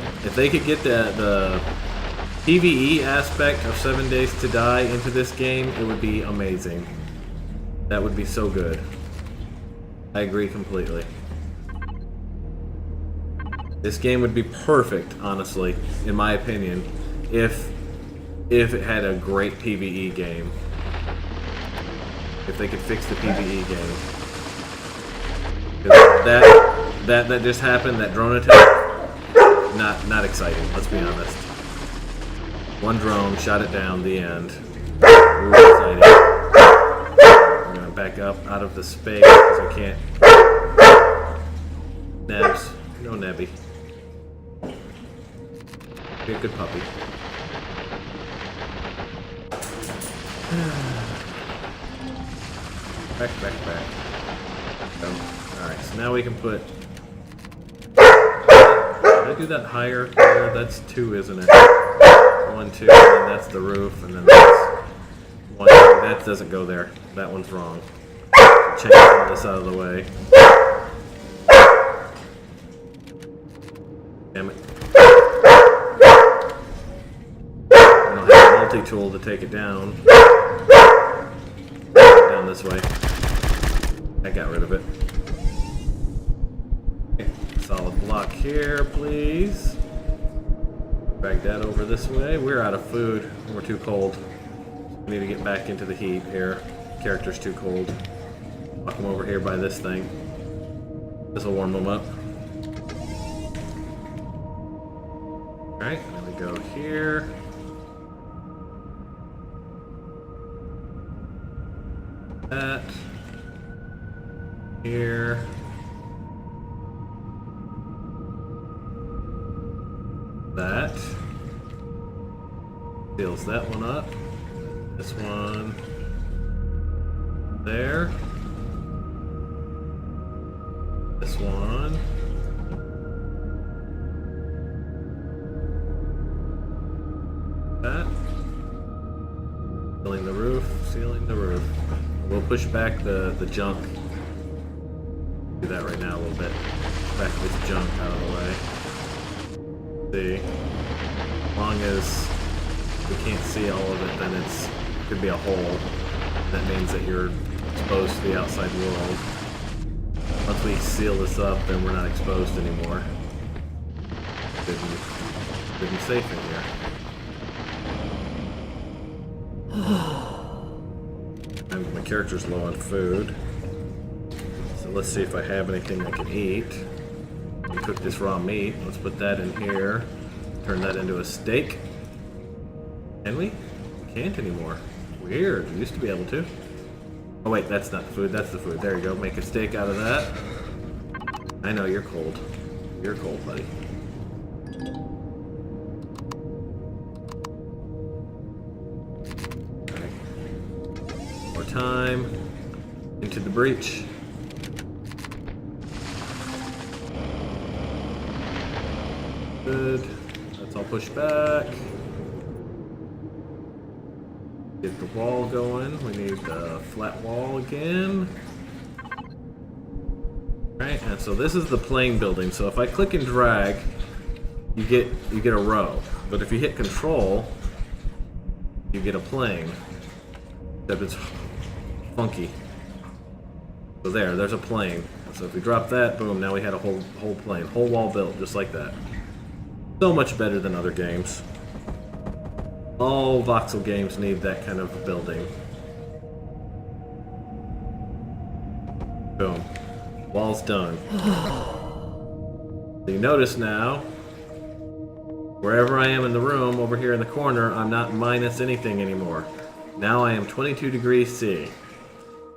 PvE aspect of 7 Days to Die into this game, it would be amazing. That would be so good. I agree completely. This game would be perfect, honestly, in my opinion, if it had a great PvE game. If they could fix the PvE game. That just happened, that drone attack, not exciting, let's be honest. One drone, shot it down, the end. Ooh, exciting. We're gonna back up out of the space because I can't. Nebs. No Nebby. Be a good puppy. Back. Alright, so now we can put... Did I do that higher? There, that's 2, isn't it? 1, 2, and then that's the roof, and then that's 1, 2. That doesn't go there. That one's wrong. Check all this out of the way. Damn it. I don't have a multi-tool to take it down. Down this way. I got rid of it. Okay. Solid block here, please. Drag that over this way. We're out of food. We're too cold. We need to get back into the heat here. Character's too cold. Walk them over here by this thing. This will warm them up. Alright, then we go here. That. Here. That. Seals that one up. This one. There. This one. That. Sealing the roof. Sealing the roof. We'll push back the junk. Do that right now a little bit. Back this junk out of the way. See, as long as we can't see all of it, then it could be a hole. That means that you're exposed to the outside world. Once we seal this up, then we're not exposed anymore. Good and safe in here. And my character's low on food. So let's see if I have anything I can eat. We cook this raw meat. Let's put that in here. Turn that into a steak. Can we? We can't anymore. Weird. We used to be able to. Oh wait, that's not the food. That's the food. There you go. Make a steak out of that. I know you're cold. You're cold, buddy. Okay. More time. Into the breach. Good. That's all pushed back. Get the wall going. We need the flat wall again. Alright, and so this is the plane building. So if I click and drag, you get a row. But if you hit control, you get a plane. Except it's funky. So there's a plane. So if we drop that, boom, now we had a whole plane. Whole wall built, just like that. So much better than other games. All voxel games need that kind of building. Boom. Wall's done. So you notice now, wherever I am in the room, over here in the corner, I'm not minus anything anymore. Now I am 22 degrees C.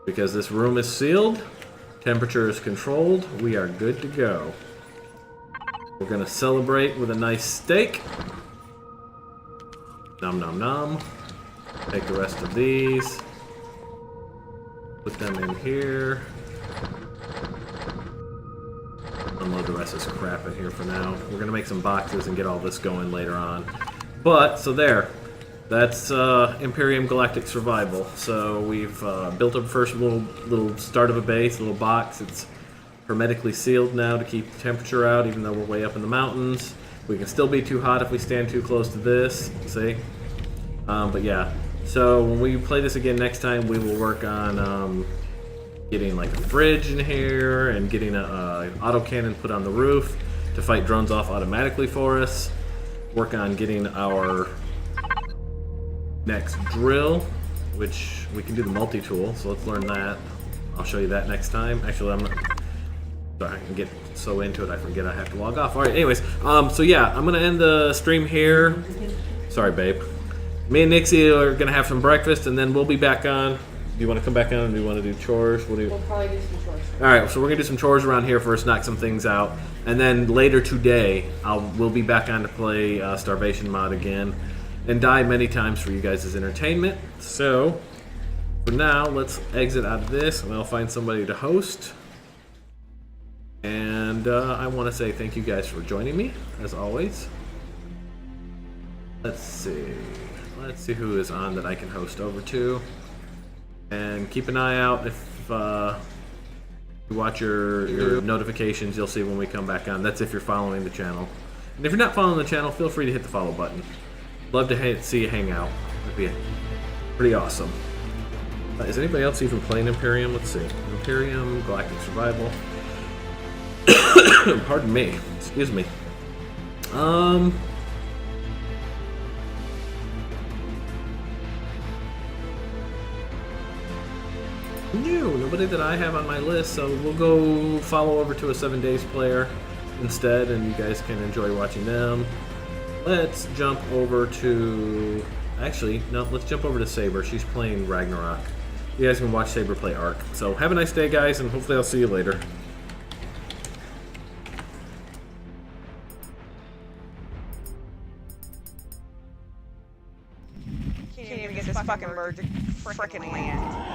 Because this room is sealed, temperature is controlled, we are good to go. We're gonna celebrate with a nice steak. Nom nom nom. Take the rest of these. Put them in here. Unload the rest of this crap in here for now. We're gonna make some boxes and get all this going later on. But, so there. That's Empyrion Galactic Survival. So we've built our first little start of a base, a little box. It's hermetically sealed now to keep the temperature out, even though we're way up in the mountains. We can still be too hot if we stand too close to this, see? But yeah, so when we play this again next time, we will work on getting like a fridge in here and getting an autocannon put on the roof to fight drones off automatically for us. Work on getting our next drill, which we can do the multi-tool, so let's learn that. I'll show you that next time. Actually, Sorry, I can get so into it I forget I have to log off. Alright, anyways, so yeah, I'm gonna end the stream here. Sorry, babe. Me and Nixie are gonna have some breakfast and then we'll be back on. Do you want to come back on and do you want to do chores? What do you... We'll probably do some chores. Alright, so we're gonna do some chores around here first, knock some things out. And then later today, we'll be back on to play Starvation Mod again. And die many times for you guys' entertainment. So, for now, let's exit out of this and I'll find somebody to host. And I want to say thank you guys for joining me, as always. Let's see. Let's see who is on that I can host over to. And keep an eye out if you watch your notifications, you'll see when we come back on. That's if you're following the channel. And if you're not following the channel, feel free to hit the follow button. Love to see you hang out. That'd be pretty awesome. Is anybody else even playing Empyrion? Let's see. Empyrion, Galactic Survival. Pardon me. Excuse me. No, nobody that I have on my list, so we'll go follow over to a 7 Days player instead, and you guys can enjoy watching them. Let's jump over to... Actually, no, let's jump over to Saber. She's playing Ragnarok. You guys can watch Saber play Ark. So have a nice day, guys, and hopefully I'll see you later. Can't even get this fucking bird to frickin' land.